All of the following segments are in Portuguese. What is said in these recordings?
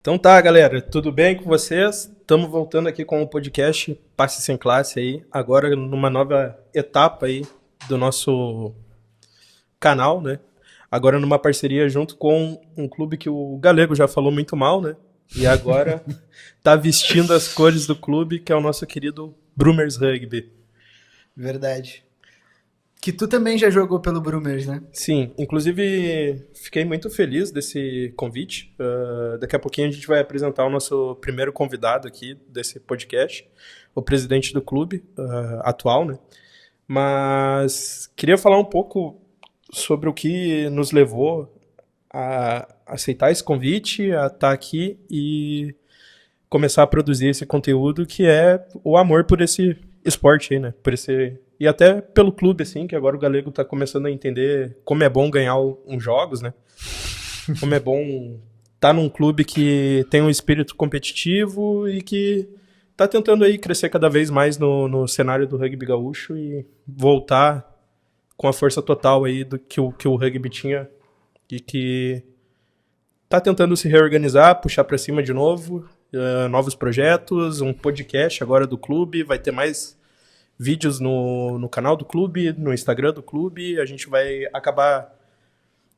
Então tá, galera, tudo bem com vocês? Estamos voltando aqui com o podcast Passe Sem Classe aí, agora numa nova etapa aí do nosso canal, né? Agora numa parceria junto com um clube que o Galego já falou muito mal, né? E agora tá vestindo as cores do clube, que é o nosso querido Brumers Rugby. Verdade. Que tu também já jogou pelo Brumers, né? Sim, inclusive fiquei muito feliz desse convite. Daqui a pouquinho a gente vai apresentar o nosso primeiro convidado aqui desse podcast, o presidente do clube atual, né? Mas queria falar um pouco sobre o que nos levou a aceitar esse convite, a estar aqui e começar a produzir esse conteúdo, que é o amor por esse esporte aí, né? Por esse... E até pelo clube, assim, que agora o Galego tá começando a entender como é bom ganhar uns jogos, né? Como é bom estar num clube que tem um espírito competitivo e que tá tentando aí crescer cada vez mais no cenário do rugby gaúcho e voltar com a força total aí do que o rugby tinha e que tá tentando se reorganizar, puxar para cima de novo, novos projetos, um podcast agora do clube, vai ter mais vídeos no canal do clube, no Instagram do clube, a gente vai acabar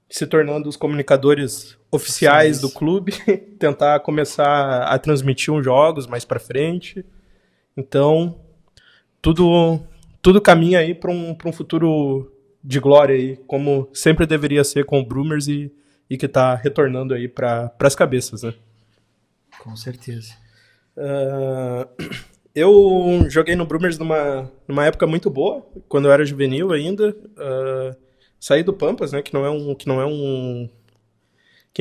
se tornando os comunicadores oficiais do clube, tentar começar a transmitir uns jogos mais para frente. Então, tudo caminha aí para um futuro de glória aí, como sempre deveria ser com o Brumers e que está retornando aí para as cabeças, né? Com certeza. Eu joguei no Brumers numa época muito boa, quando eu era juvenil ainda. Saí do Pampas, né, que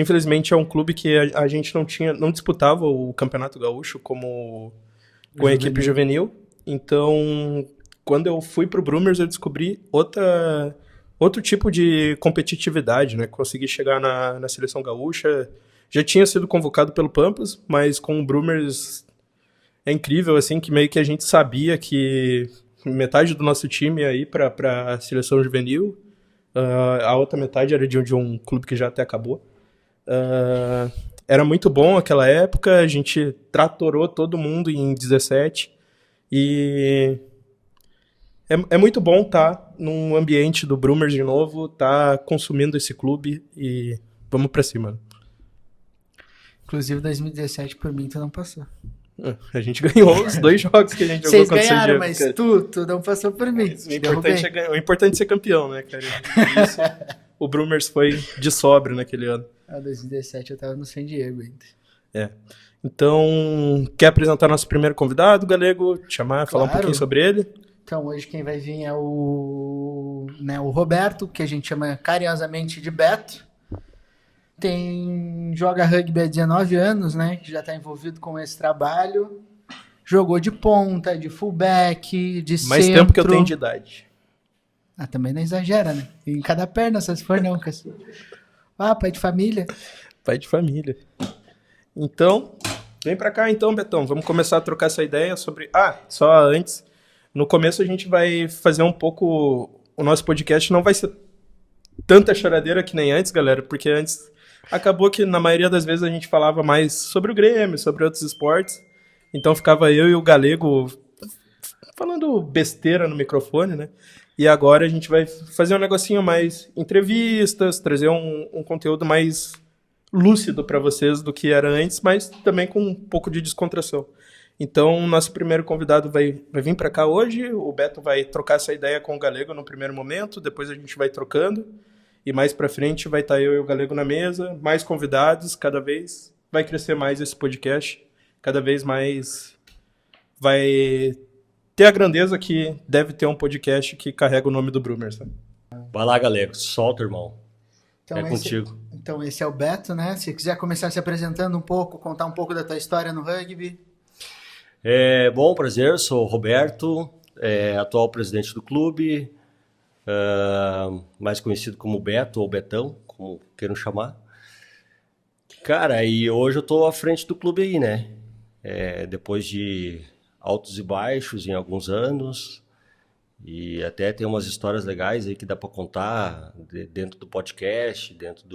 infelizmente é um clube que a gente não disputava o Campeonato Gaúcho com a equipe juvenil. Então, quando eu fui pro Brumers, eu descobri outro tipo de competitividade, né? Consegui chegar na seleção gaúcha. Já tinha sido convocado pelo Pampas, mas com o Brumers é incrível, assim, que meio que a gente sabia que metade do nosso time ia ir para a seleção juvenil, a outra metade era de um clube que já até acabou. Era muito bom aquela época, a gente tratorou todo mundo em 17 e é muito bom estar num ambiente do Brumers de novo, estar consumindo esse clube e vamos pra cima. Inclusive, 2017 por mim tu não passou. A gente ganhou os 2 jogos que a gente jogou Vocês contra o ganharam, Diego, mas cara. tu não passou por mim. O importante é ser campeão, né, cara? E isso, o Brumers foi de sobra naquele ano. 2017 eu tava no San Diego ainda. Então, quer apresentar nosso primeiro convidado, Galego? Te chamar, falar um pouquinho sobre ele? Então, hoje quem vai vir é o Roberto, que a gente chama carinhosamente de Beto. Joga rugby há 19 anos, né? Já está envolvido com esse trabalho. Jogou de ponta, de fullback, de Mais centro. tempo que eu tenho de idade. Também não exagera, né? Em cada perna, se for não, Cassi. Pai de família. Pai de família. Então, vem pra cá então, Betão. Vamos começar a trocar essa ideia sobre... só antes. No começo a gente vai fazer um pouco... O nosso podcast não vai ser tanta choradeira que nem antes, galera, porque antes acabou que na maioria das vezes a gente falava mais sobre o Grêmio, sobre outros esportes. Então ficava eu e o Galego falando besteira no microfone, né? E agora a gente vai fazer um negocinho mais entrevistas, trazer um conteúdo mais lúcido para vocês do que era antes, mas também com um pouco de descontração. Então, nosso primeiro convidado vai vir para cá hoje, o Beto vai trocar essa ideia com o Galego no primeiro momento, depois a gente vai trocando, e mais para frente vai estar eu e o Galego na mesa, mais convidados, cada vez vai crescer mais esse podcast, cada vez mais vai ter a grandeza que deve ter um podcast que carrega o nome do Brumers. Né? Vai lá, Galego, solta, irmão. Então, contigo. Então, esse é o Beto, né? Se quiser começar se apresentando um pouco, contar um pouco da tua história no rugby. Bom, prazer, sou o Roberto, atual presidente do clube, mais conhecido como Beto ou Betão, como queiram chamar. Cara, e hoje eu tô à frente do clube aí, né? Depois de altos e baixos em alguns anos, e até tem umas histórias legais aí que dá para contar dentro do podcast, dentro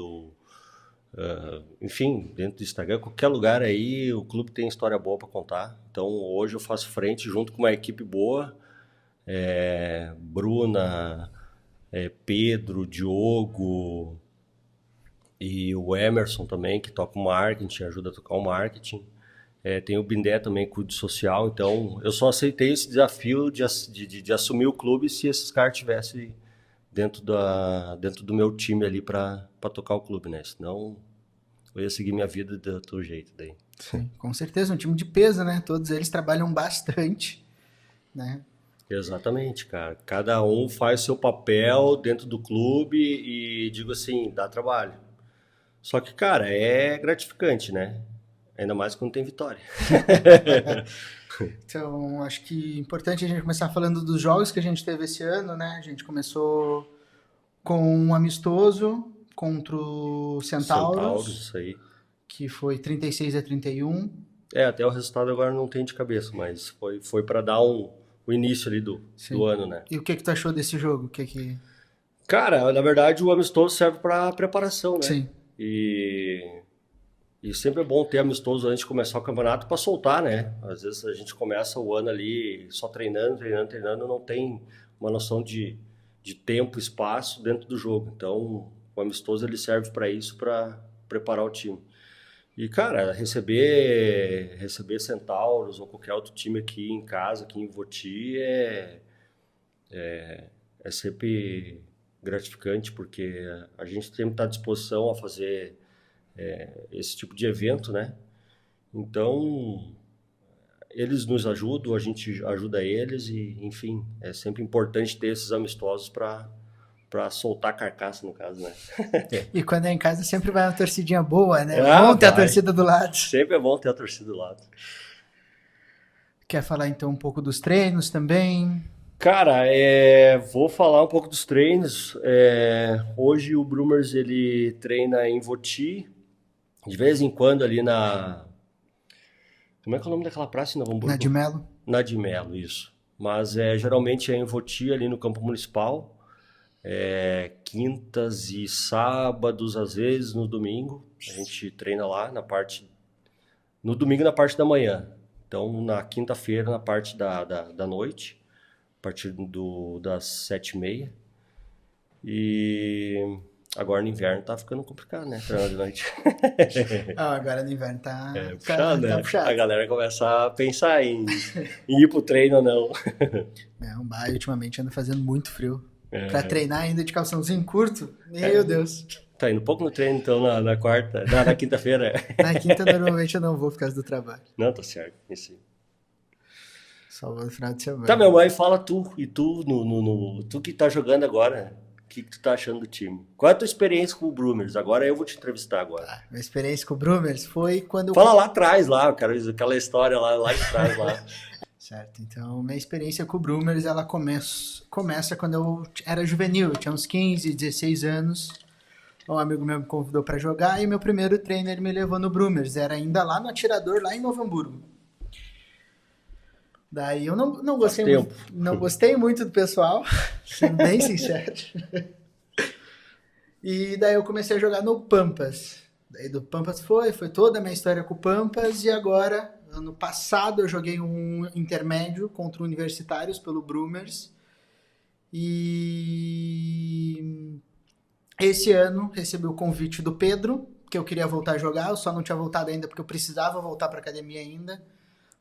enfim, dentro do Instagram, qualquer lugar aí, o clube tem história boa para contar. Então, hoje eu faço frente junto com uma equipe boa, Bruna, Pedro, Diogo e o Emerson também, que toca o marketing, ajuda a tocar o marketing. Tem o Bindé também, que cuida do social. Então, eu só aceitei esse desafio de assumir o clube se esses caras estivessem dentro do meu time ali para tocar o clube, né? Senão, eu ia seguir minha vida do outro jeito daí. Sim, com certeza, um time de peso, né? Todos eles trabalham bastante, né? Exatamente, cara. Cada um faz seu papel dentro do clube e, digo assim, dá trabalho. Só que, cara, é gratificante, né? Ainda mais quando tem vitória. Então, acho que é importante a gente começar falando dos jogos que a gente teve esse ano, né? A gente começou com um amistoso contra o Centauros, Isso aí. que foi 36-31. Até o resultado agora não tem de cabeça, mas foi para dar o início ali do ano, né? E o que tu achou desse jogo? Cara, na verdade o amistoso serve para preparação, né? Sim. E sempre é bom ter amistoso antes de começar o campeonato para soltar, né? Às vezes a gente começa o ano ali só treinando, não tem uma noção de tempo, espaço dentro do jogo. Então, o amistoso ele serve para isso, para preparar o time. E, cara, receber Centauros ou qualquer outro time aqui em casa, aqui em Voti, é sempre gratificante, porque a gente sempre está à disposição a fazer esse tipo de evento, né? Então, eles nos ajudam, a gente ajuda eles e, enfim, é sempre importante ter esses amistosos para soltar a carcaça, no caso, né? E quando é em casa sempre vai uma torcidinha boa, né? Bom ter a torcida do lado. Sempre é bom ter a torcida do lado. Quer falar então um pouco dos treinos também? Cara, vou falar um pouco dos treinos. Hoje o Brumers ele treina em Voti, de vez em quando ali como é que é o nome daquela praça em Novo Hamburgo? Na de Melo, isso. Mas geralmente é em Voti, ali no campo municipal. Quintas e sábados, às vezes no domingo. A gente treina lá no domingo na parte da manhã. Então na quinta-feira na parte da noite, a partir das 7h30. E agora no inverno tá ficando complicado, né? Treinar de noite. Agora no inverno tá puxado, né? puxado. A galera começa a pensar em ir pro treino ou não. Ultimamente anda fazendo muito frio. Pra treinar ainda de calçãozinho curto, meu Deus. Tá indo pouco no treino então na quarta, na quinta-feira. Na quinta normalmente eu não vou por causa do trabalho. Não, tá certo. Isso. Só vou no final de semana. Tá, meu mãe, fala tu. E tu, tu que tá jogando agora, o que tu tá achando do time? Qual é a tua experiência com o Brumers? Agora eu vou te entrevistar agora. Minha experiência com o Brumers foi quando... Fala lá atrás, eu quero dizer aquela história lá de trás, lá. Certo, então minha experiência com o Brumers, ela começa quando eu era juvenil, eu tinha uns 15, 16 anos. Um amigo meu me convidou para jogar e meu primeiro treino ele me levou no Brumers, era ainda lá no Atirador, lá em Novo Hamburgo. Daí eu não gostei muito do pessoal, sendo bem sincero. E daí eu comecei a jogar no Pampas. Daí do Pampas foi toda a minha história com o Pampas e agora... Ano passado eu joguei um intermédio contra Universitários pelo Brumers e esse ano recebi o convite do Pedro, que eu queria voltar a jogar, eu só não tinha voltado ainda porque eu precisava voltar para academia ainda,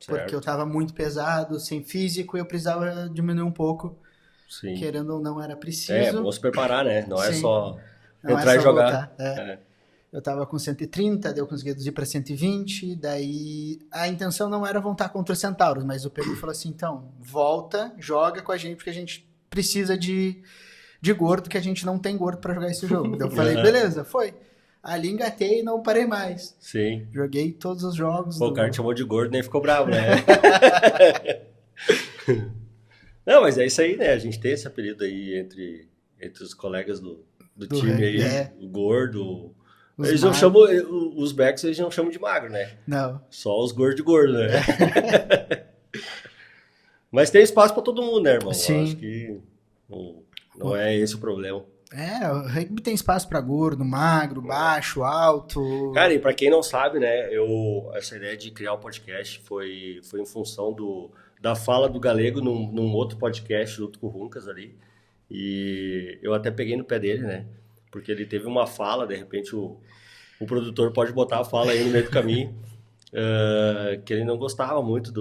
porque eu estava muito pesado, sem físico e eu precisava diminuir um pouco. Sim. Querendo ou não era preciso. Vamos se preparar, né? Não é só entrar e jogar. Eu tava com 130, daí eu consegui reduzir para 120, daí a intenção não era voltar contra o Centauros, mas o Pedro falou assim, então, volta, joga com a gente, porque a gente precisa de gordo, que a gente não tem gordo para jogar esse jogo. Daí eu falei, beleza, foi. Ali engatei e não parei mais. Sim. Joguei todos os jogos. O cara te chamou de gordo e nem ficou bravo, né? Não, mas é isso aí, né? A gente tem esse apelido aí entre os colegas do time aí, o gordo... Eles não chamam, os backs eles não chamam de magro, né? Não. Só os gordos de gordo, né? Mas tem espaço pra todo mundo, né, irmão? Sim. Eu acho que não é esse o problema. O rugby tem espaço pra gordo, magro, baixo, alto. Cara, e pra quem não sabe, né, essa ideia de criar um podcast foi em função da fala do Galego num outro podcast junto com o Runcas ali. E eu até peguei no pé dele, né? Porque ele teve uma fala, de repente o produtor pode botar a fala aí no meio do caminho, que ele não gostou muito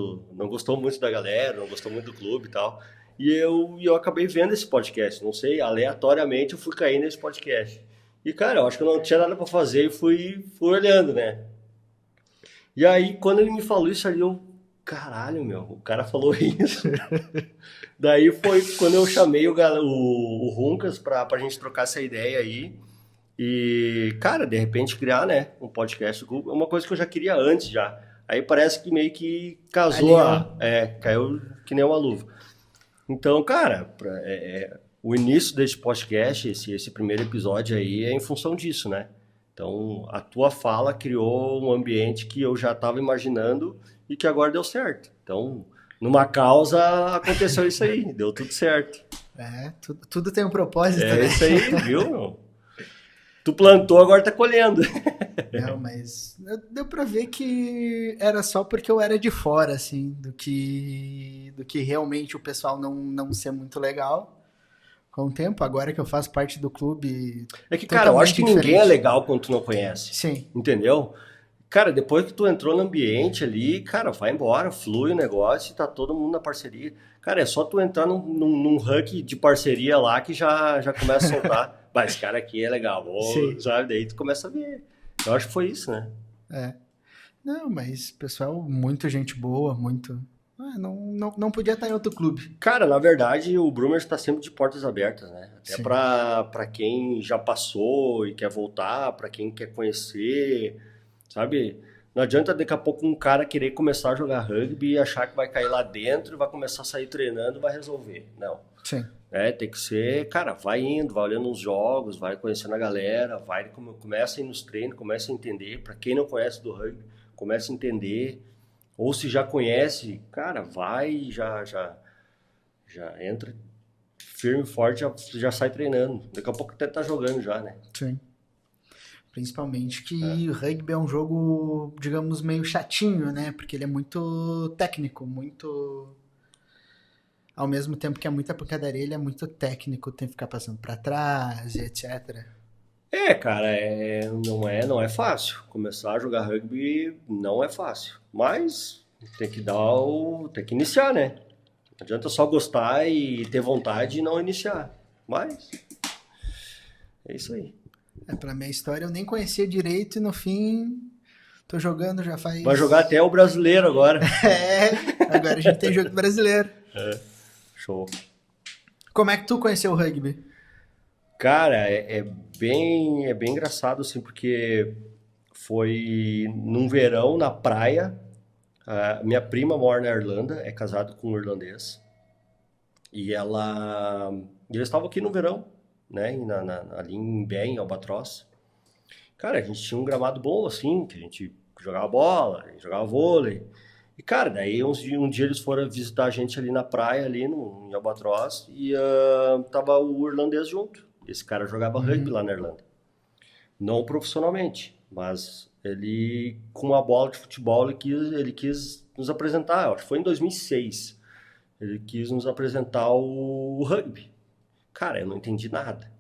da galera, não gostou muito do clube e tal. E eu acabei vendo esse podcast, não sei, aleatoriamente eu fui cair nesse podcast. E, cara, eu acho que eu não tinha nada pra fazer e fui olhando, né? E aí, quando ele me falou isso ali, caralho, meu, o cara falou isso. Daí foi quando eu chamei o Runcas pra gente trocar essa ideia aí. E, cara, de repente criar, né, um podcast, é uma coisa que eu já queria antes já. Aí parece que meio que casou, caiu que nem uma luva. Então, cara, o início desse podcast, esse primeiro episódio aí, é em função disso, né? Então, a tua fala criou um ambiente que eu já estava imaginando e que agora deu certo. Então, numa causa, aconteceu isso aí, deu tudo certo. Tudo tem um propósito, né? É isso aí, viu, meu? Tu plantou, agora tá colhendo. Não, mas deu pra ver que era só porque eu era de fora, assim, do que realmente o pessoal não ser muito legal com o tempo. Agora que eu faço parte do clube... É que, cara, eu acho que ninguém é legal quando tu não conhece. Sim. Entendeu? Cara, depois que tu entrou no ambiente ali, cara, vai embora, flui o negócio e tá todo mundo na parceria. Cara, é só tu entrar num ranking de parceria lá que já começa a soltar. Mas esse cara aqui é legal, sabe? Daí tu começa a ver. Eu acho que foi isso, né? Não, mas pessoal, muito gente boa, muito... não podia estar em outro clube. Cara, na verdade, o Brumers está sempre de portas abertas, né? Até para quem já passou e quer voltar, para quem quer conhecer, sabe? Não adianta daqui a pouco um cara querer começar a jogar rugby e achar que vai cair lá dentro e vai começar a sair treinando e vai resolver. Não. Sim. Tem que ser, cara, vai indo, vai olhando os jogos, vai conhecendo a galera, começa a ir nos treinos, começa a entender. Para quem não conhece do rugby, começa a entender. Ou se já conhece, cara, vai e já entra firme e forte, já sai treinando. Daqui a pouco até tá jogando já, né? Sim. Principalmente que o rugby é um jogo, digamos, meio chatinho, né? Porque ele é muito técnico, muito... Ao mesmo tempo que é muita pancadaria, ele é muito técnico, tem que ficar passando pra trás, etc. Cara, não é fácil. Começar a jogar rugby não é fácil. Mas tem que iniciar, né? Não adianta só gostar e ter vontade e não iniciar. Mas é isso aí. Pra minha história, eu nem conhecia direito e no fim tô jogando já faz... Vai jogar até o brasileiro agora. Agora a gente tem jogo brasileiro. Show. Como é que tu conheceu o rugby? Cara, é bem engraçado, assim, porque foi num verão na praia. Minha prima mora na Irlanda, é casada com um irlandês. E eles estavam aqui no verão, né? Ali em Bé, em Albatroz. Cara, a gente tinha um gramado bom, assim, que a gente jogava bola, a gente jogava vôlei. E, cara, daí um dia eles foram visitar a gente ali na praia, ali em Albatroz, e tava o irlandês junto. Esse cara jogava rugby lá na Irlanda. Não profissionalmente, mas ele, com uma bola de futebol, ele quis nos apresentar. Acho que foi em 2006. Ele quis nos apresentar o rugby. Cara, eu não entendi nada.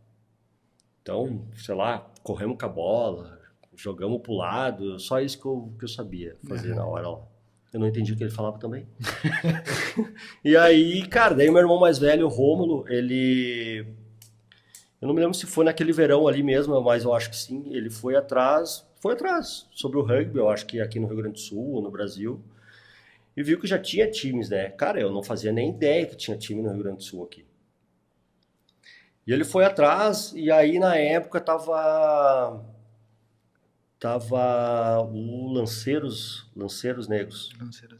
Então, sei lá, corremos com a bola, jogamos pro lado, só isso que eu sabia fazer na hora lá. Eu não entendi o que ele falava também. E aí, cara, daí meu irmão mais velho, o Rômulo, ele... Eu não me lembro se foi naquele verão ali mesmo, mas eu acho que sim. Ele foi atrás sobre o rugby, eu acho que aqui no Rio Grande do Sul, ou no Brasil. E viu que já tinha times, né? Cara, eu não fazia nem ideia que tinha time no Rio Grande do Sul aqui. E ele foi atrás, e aí na época tava o Lanceiros Negros.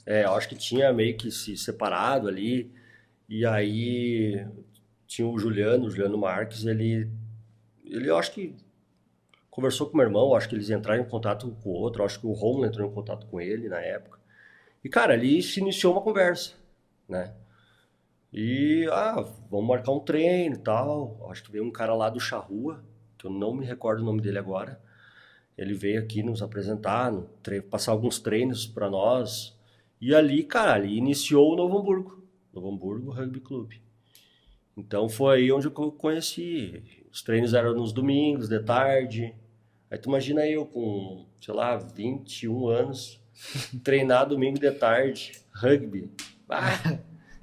Eu acho que tinha meio que se separado ali. E aí tinha o Juliano Marques, ele eu acho que conversou com o meu irmão, acho que eles entraram em contato com o outro, acho que o Romulo entrou em contato com ele na época. E, cara, ali se iniciou uma conversa, né? E, vamos marcar um treino e tal. Acho que veio um cara lá do Charrua, que eu não me recordo o nome dele agora. Ele veio aqui nos apresentar, passar alguns treinos para nós. E ali, cara, ali iniciou o Novo Hamburgo Rugby Clube. Então foi aí onde eu conheci. Os treinos eram nos domingos, de tarde. Aí tu imagina eu com, sei lá, 21 anos, treinar domingo de tarde, rugby.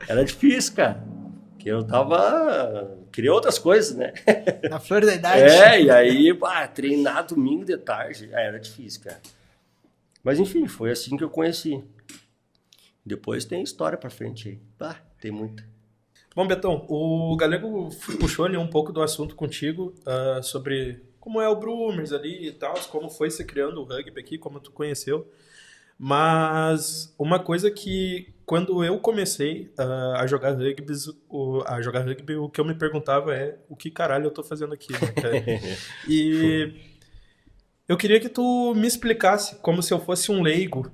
Era difícil, cara. Porque eu queria outras coisas, né? Na flor da idade. E aí, treinar domingo de tarde, era difícil, cara. Mas enfim, foi assim que eu conheci. Depois tem história pra frente aí. Tem muita. Bom, Betão, o Galego puxou ali um pouco do assunto contigo, sobre como é o Brumers ali e tal, como foi se criando o rugby aqui, como tu conheceu. Mas uma coisa que, quando eu comecei a jogar rugby, o que eu me perguntava é o que caralho eu tô fazendo aqui, né, cara? E eu queria que tu me explicasse, como se eu fosse um leigo,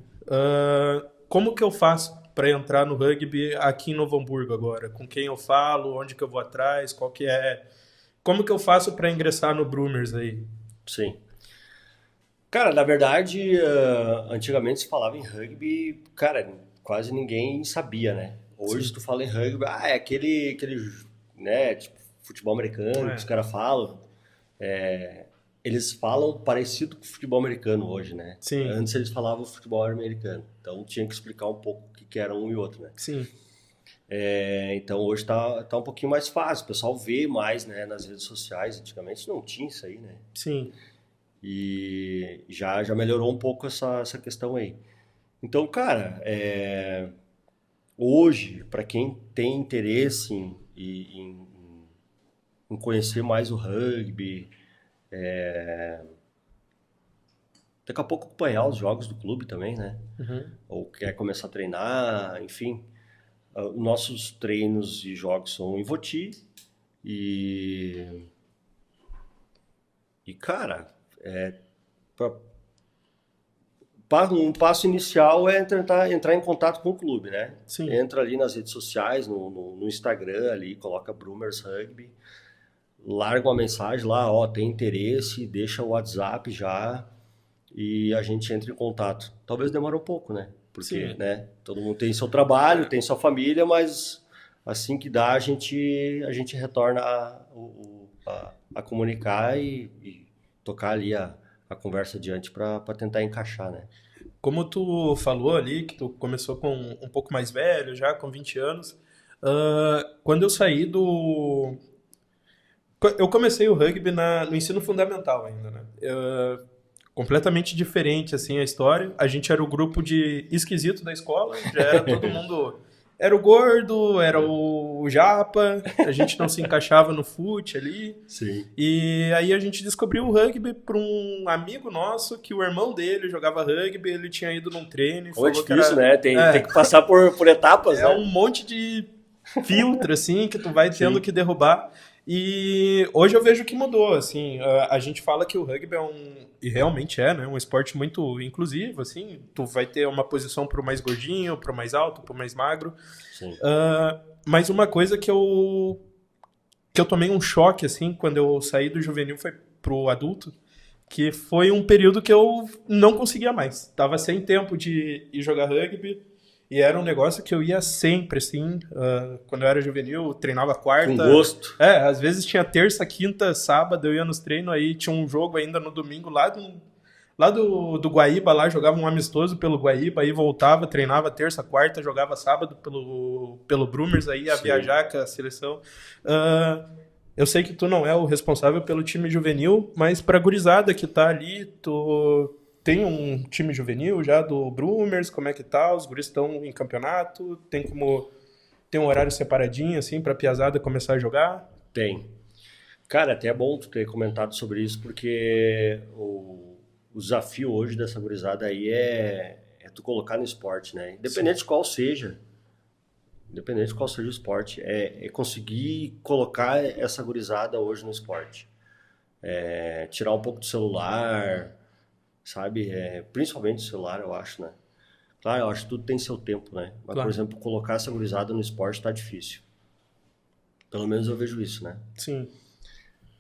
como que eu faço para entrar no rugby aqui em Novo Hamburgo agora? Com quem eu falo, onde que eu vou atrás, qual que é... Como que eu faço para ingressar no Brumers aí? Sim. Cara, na verdade, antigamente se falava em rugby, cara, quase ninguém sabia, né? Hoje, se tu fala em rugby, é aquele, né, tipo, futebol americano, que os caras falam. Eles falam parecido com o futebol americano hoje, né? Sim. Antes eles falavam futebol americano, então tinha que explicar um pouco o que era um e outro, né? Sim. Então hoje tá um pouquinho mais fácil, o pessoal vê mais, né, nas redes sociais. Antigamente não tinha isso aí, né? Sim. E já melhorou um pouco essa questão aí. Então, cara, hoje, para quem tem interesse em conhecer mais o rugby, daqui a pouco acompanhar os jogos do clube também, né? Uhum. Ou quer começar a treinar, enfim. Nossos treinos e jogos são em Voti. E cara, um passo inicial é tentar entrar em contato com o clube, né? Sim. Entra ali nas redes sociais, no Instagram ali, coloca Brumers Rugby, larga uma mensagem lá, tem interesse, deixa o WhatsApp já e a gente entra em contato. Talvez demore um pouco, né? Porque, né, todo mundo tem seu trabalho, tem sua família, mas assim que dá, a gente retorna a comunicar e tocar ali a conversa adiante para tentar encaixar, né? Como tu falou ali, que tu começou com um pouco mais velho, já com 20 anos, quando eu saí do... Eu comecei o rugby no ensino fundamental ainda, né? Completamente diferente, assim, a história. A gente era o grupo de esquisito da escola, já era todo mundo... Era o gordo, era o japa, a gente não se encaixava no fute ali. Sim. E aí a gente descobriu o rugby por um amigo nosso, que o irmão dele jogava rugby, ele tinha ido num treino e Como falou é difícil, que era... né? Tem que passar por etapas, né? um monte de filtro, assim, que tu vai tendo que derrubar. E hoje eu vejo que mudou, assim, a gente fala que o rugby e realmente né, um esporte muito inclusivo, assim, tu vai ter uma posição pro mais gordinho, pro mais alto, pro mais magro. Sim. Mas uma coisa que eu tomei um choque, assim, quando eu saí do juvenil foi pro adulto, que foi um período que eu não conseguia mais. Tava sem tempo de ir jogar rugby. E era um negócio que eu ia sempre, assim, quando eu era juvenil, treinava quarta. Com gosto. Às vezes tinha terça, quinta, sábado, eu ia nos treinos, aí tinha um jogo ainda no domingo lá do Guaíba, lá jogava um amistoso pelo Guaíba, aí voltava, treinava terça, quarta, jogava sábado pelo Brumers, aí ia viajar com a seleção. Eu sei que tu não é o responsável pelo time juvenil, mas pra gurizada que tá ali, tu... Tem um time juvenil já do Brumers, como é que tá? Os guris estão em campeonato? Tem um horário separadinho, assim, pra piazada começar a jogar? Tem. Cara, até é bom tu ter comentado sobre isso, porque o desafio hoje dessa gurizada aí é tu colocar no esporte, né? Independente de qual seja o esporte, é conseguir colocar essa gurizada hoje no esporte. Tirar um pouco do celular... sabe? Principalmente o celular, eu acho, né? Claro, eu acho que tudo tem seu tempo, né? Mas, claro, por exemplo, colocar essa gurizada no esporte tá difícil. Pelo menos eu vejo isso, né? Sim.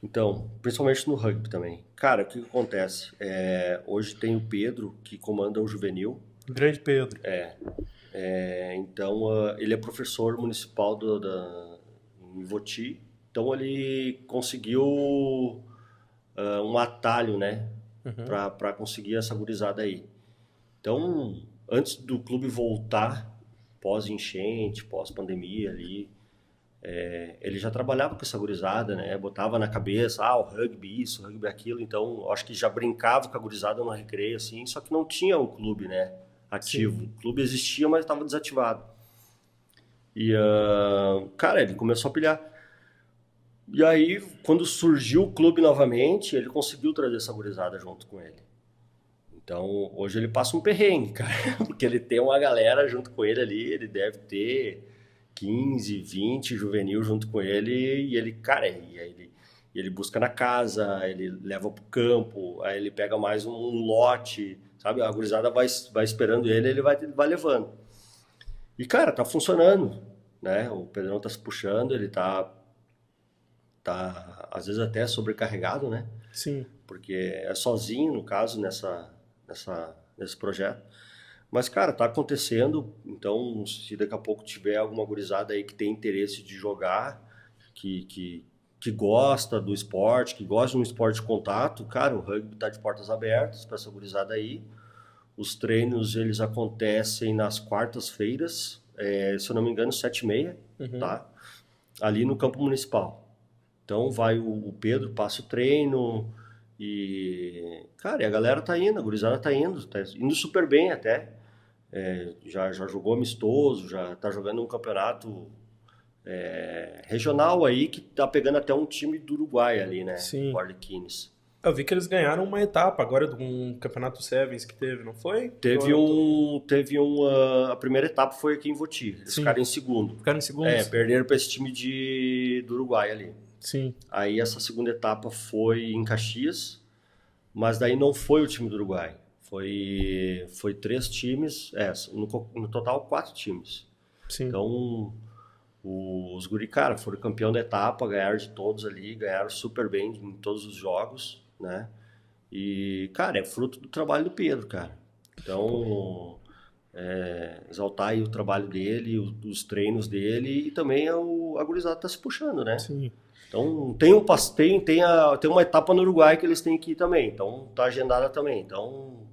Então, principalmente no rugby também. Cara, o que acontece? Hoje tem o Pedro, que comanda o juvenil. Grande Pedro. Então, ele é professor municipal em Voti. Então, ele conseguiu um atalho, né? Para conseguir essa gurizada aí. Então, antes do clube voltar, pós-enchente, pós-pandemia ali, ele já trabalhava com essa gurizada, né? Botava na cabeça, o rugby isso, o rugby aquilo. Então, eu acho que já brincava com a gurizada no recreio, assim, só que não tinha um clube, né? Ativo. Sim. O clube existia, mas estava desativado. E, cara, ele começou a pilhar. E aí, quando surgiu o clube novamente, ele conseguiu trazer essa gurizada junto com ele. Então, hoje ele passa um perrengue, cara, porque ele tem uma galera junto com ele ali, ele deve ter 15, 20 juvenil junto com ele, e ele, cara, ele busca na casa, ele leva pro campo, aí ele pega mais um lote, sabe? A gurizada vai esperando ele vai levando. E, cara, tá funcionando, né? O Pedrão tá se puxando, ele tá às vezes até sobrecarregado, né? Sim. Porque é sozinho, no caso, nesse projeto. Mas, cara, tá acontecendo. Então, se daqui a pouco tiver alguma gurizada aí que tem interesse de jogar, que gosta do esporte, que gosta de um esporte de contato, cara, o rugby tá de portas abertas para essa gurizada aí. Os treinos, eles acontecem nas quartas-feiras, se eu não me engano, 7h30, tá? Ali no campo municipal. Então, vai o Pedro, passa o treino e, cara, e a galera tá indo, a gurizada tá indo super bem até. Já jogou amistoso, já tá jogando um campeonato regional aí, que tá pegando até um time do Uruguai ali, né? Sim. O Arlequines. Eu vi que eles ganharam uma etapa agora de um campeonato Sevens que teve, não foi? A primeira etapa foi aqui em Voti. Eles ficaram em segundo. Ficaram em segundo? Perderam para esse time do Uruguai ali. Sim. Aí essa segunda etapa foi em Caxias, mas daí não foi o time do Uruguai. Foi 3 times, no total 4 times. Sim. Então, os guri, cara, foram campeão da etapa, ganharam de todos ali, ganharam super bem em todos os jogos, né? E, cara, é fruto do trabalho do Pedro, cara. Então, exaltar aí o trabalho dele, os treinos dele, e também a gurizada tá se puxando, né? Sim. Então, tem uma etapa no Uruguai que eles têm que ir também. Então, tá agendada também. Então,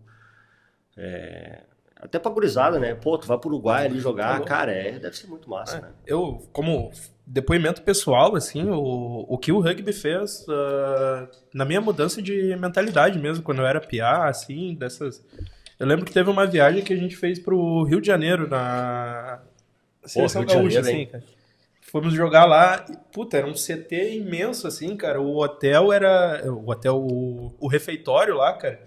até pra gurizada, né? Pô, tu vai pro Uruguai ali jogar, cara, deve ser muito massa, né? Eu, como depoimento pessoal, assim, o que o rugby fez na minha mudança de mentalidade mesmo, quando eu era piá, assim, dessas... Eu lembro que teve uma viagem que a gente fez pro Rio de Janeiro, na Seleção Gaúcha, assim, cara. Fomos jogar lá, puta, era um CT imenso, assim, cara. O hotel era... O refeitório lá, cara,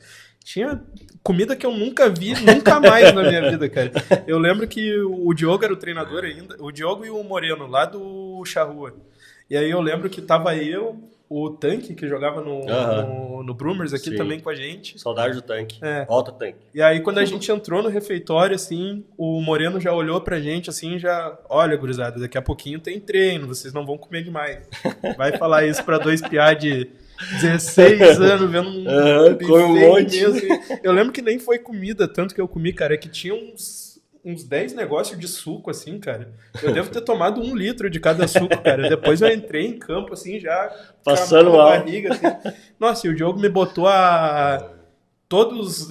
tinha comida que eu nunca vi, nunca mais na minha vida, cara. Eu lembro que o Diogo era o treinador ainda, o Diogo e o Moreno, lá do Charrua. E aí eu lembro que tava eu, o Tanque, que jogava no Brumers aqui. Sim. Também com a gente. Saudade do Tanque. Volta, Tanque. E aí quando a gente entrou no refeitório, assim, o Moreno já olhou pra gente, assim, olha, gurizada, daqui a pouquinho tem treino, vocês não vão comer demais. Vai falar isso pra 2 piá de 16 anos, vendo um monte. Eu lembro que nem foi comida, tanto que eu comi, cara, é que tinha uns 10 negócios de suco, assim, cara. Eu devo ter tomado 1 litro de cada suco, cara. Depois eu entrei em campo, assim, já passando mal. Barriga, assim. Nossa, e o Diogo me botou todos...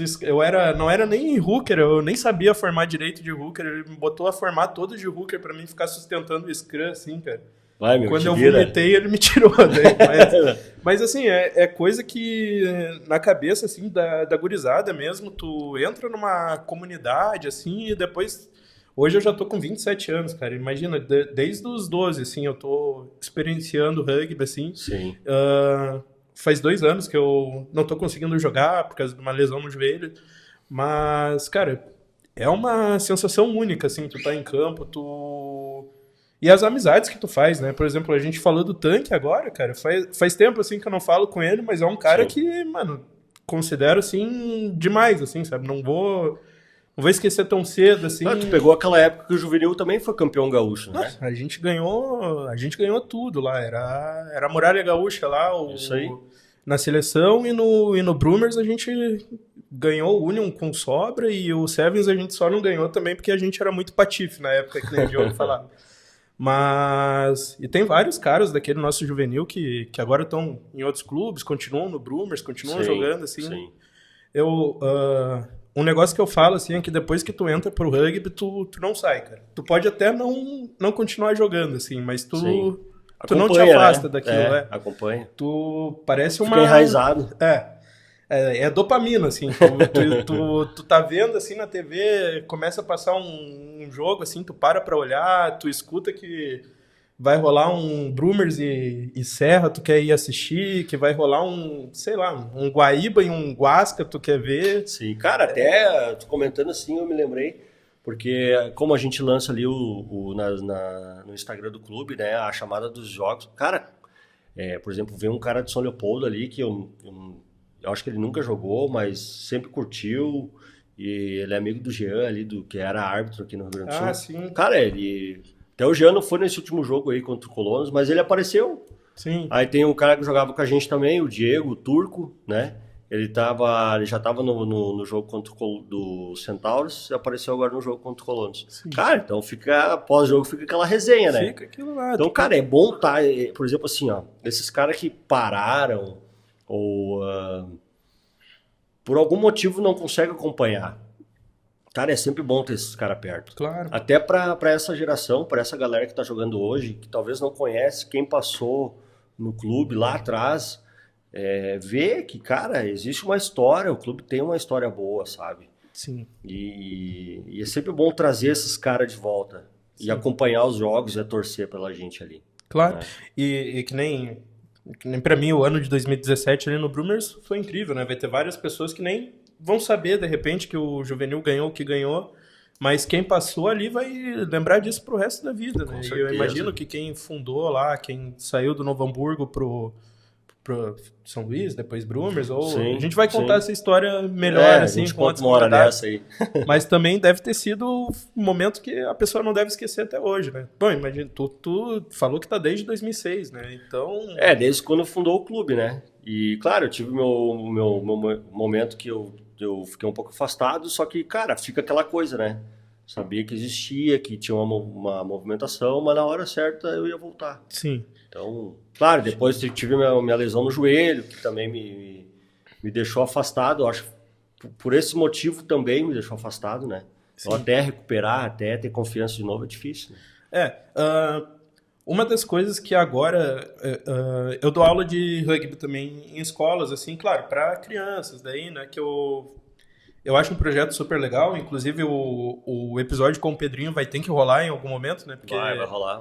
não era nem hooker, eu nem sabia formar direito de hooker. Ele me botou a formar todos de hooker pra mim ficar sustentando o scrum, assim, cara. Vai, meu, quando eu vomitei, ele me tirou. Daí, mas assim, é coisa que na cabeça assim, da gurizada mesmo, tu entra numa comunidade assim, e depois... Hoje eu já tô com 27 anos, cara. Imagina, desde os 12, assim, eu tô experienciando rugby, assim. Sim. Faz 2 anos que eu não tô conseguindo jogar por causa de uma lesão no joelho. Mas, cara, é uma sensação única, assim, tu tá em campo, E as amizades que tu faz, né? Por exemplo, a gente falou do Tanque agora, cara. Faz tempo, assim, que eu não falo com ele, mas é um cara que, mano, considero, assim, demais, assim, sabe? Não vou vou esquecer tão cedo, assim. Tu pegou aquela época que o Juvenil também foi campeão gaúcho, né? A gente ganhou tudo lá. Era a Muralha Gaúcha lá, Isso aí. na seleção, e no Brumers a gente ganhou o Union com sobra, e o Sevens a gente só não ganhou também porque a gente era muito patife na época, que nem o Diogo falava. Mas... E tem vários caras daquele nosso juvenil que agora estão em outros clubes, continuam no Brumers, continuam jogando, assim. Sim. Um negócio que eu falo, assim, é que depois que tu entra pro rugby, tu não sai, cara. Tu pode até não continuar jogando, assim, mas tu não te afasta, né, daquilo, né? Acompanha. Tu parece Fica enraizado. É dopamina, assim. Tu tá vendo, assim, na TV, começa a passar um jogo, assim, tu para pra olhar, tu escuta que vai rolar um Brumers e Serra, tu quer ir assistir, que vai rolar um Guaíba e um Guasca, tu quer ver. Sim, cara, até tu comentando assim, eu me lembrei, porque como a gente lança ali no Instagram do clube, né, a chamada dos jogos, cara, por exemplo, vem um cara de São Leopoldo ali que eu acho que ele nunca jogou, mas sempre curtiu, e ele é amigo do Jean ali, que era árbitro aqui no Rio Grande do Sul. Sim. Cara, até o Jean não foi nesse último jogo aí contra o Colonos, mas ele apareceu. Sim. Aí tem um cara que jogava com a gente também, o Diego, o turco, né? Ele já tava no jogo contra do Centauros e apareceu agora no jogo contra o Colonos. Sim. Cara, então pós-jogo fica aquela resenha, né? Fica aquilo lá. Então, cara, é bom estar, por exemplo, assim, ó, esses caras que pararam ou por algum motivo não conseguem acompanhar. Cara, é sempre bom ter esses caras perto. Claro. Até pra essa geração, pra essa galera que tá jogando hoje, que talvez não conhece quem passou no clube lá atrás, ver que, cara, existe uma história, o clube tem uma história boa, sabe? Sim. E é sempre bom trazer esses caras de volta. Sim. E acompanhar os jogos e torcer pela gente ali. Claro. Né? E que nem pra mim o ano de 2017 ali no Brumers foi incrível, né? Vai ter várias pessoas que nem vão saber, de repente, que o Juvenil ganhou o que ganhou, mas quem passou ali vai lembrar disso pro resto da vida, né? E eu imagino que quem fundou lá, quem saiu do Novo Hamburgo pro São Luís, depois Brumers, a gente vai contar essa história melhor, assim, com outras convidados. Aí. Mas também deve ter sido um momento que a pessoa não deve esquecer até hoje, né? Bom, imagina, tu falou que tá desde 2006, né? Então... desde quando fundou o clube, né? E, claro, eu tive meu momento que eu fiquei um pouco afastado, só que, cara, fica aquela coisa, né? Sabia que existia, que tinha uma movimentação, mas na hora certa eu ia voltar. Sim. Então, claro, depois tive minha lesão no joelho, que também me deixou afastado. Eu acho que por esse motivo também me deixou afastado, né? Então, até recuperar, até ter confiança de novo é difícil. Né? Uma das coisas que agora eu dou aula de rugby também em escolas, assim, claro, para crianças, daí, né, que eu acho um projeto super legal, inclusive o episódio com o Pedrinho vai ter que rolar em algum momento, né? Porque, vai rolar.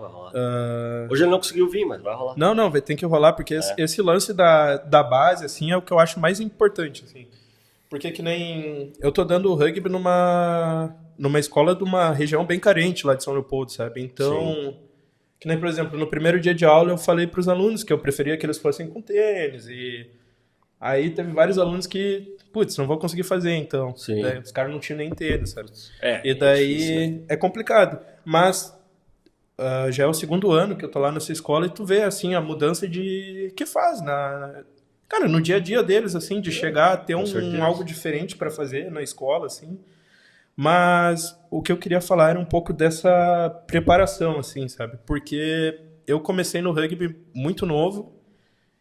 Hoje ele não conseguiu vir, mas vai rolar. Não, vai ter que rolar, porque esse lance da base, assim, é o que eu acho mais importante, assim. Porque que nem... Eu tô dando rugby numa escola de uma região bem carente lá de São Leopoldo, sabe? Então... Sim. Que nem, por exemplo, no primeiro dia de aula eu falei para os alunos que eu preferia que eles fossem com tênis, e aí teve vários alunos que, não vou conseguir fazer, então. Né? Os caras não tinham nem tênis, sabe? E daí é complicado. Mas já é o segundo ano que eu tô lá nessa escola e tu vê, assim, a mudança que faz cara, no dia a dia deles, assim, de chegar a ter algo diferente para fazer na escola, assim. Mas o que eu queria falar era um pouco dessa preparação, assim, sabe? Porque eu comecei no rugby muito novo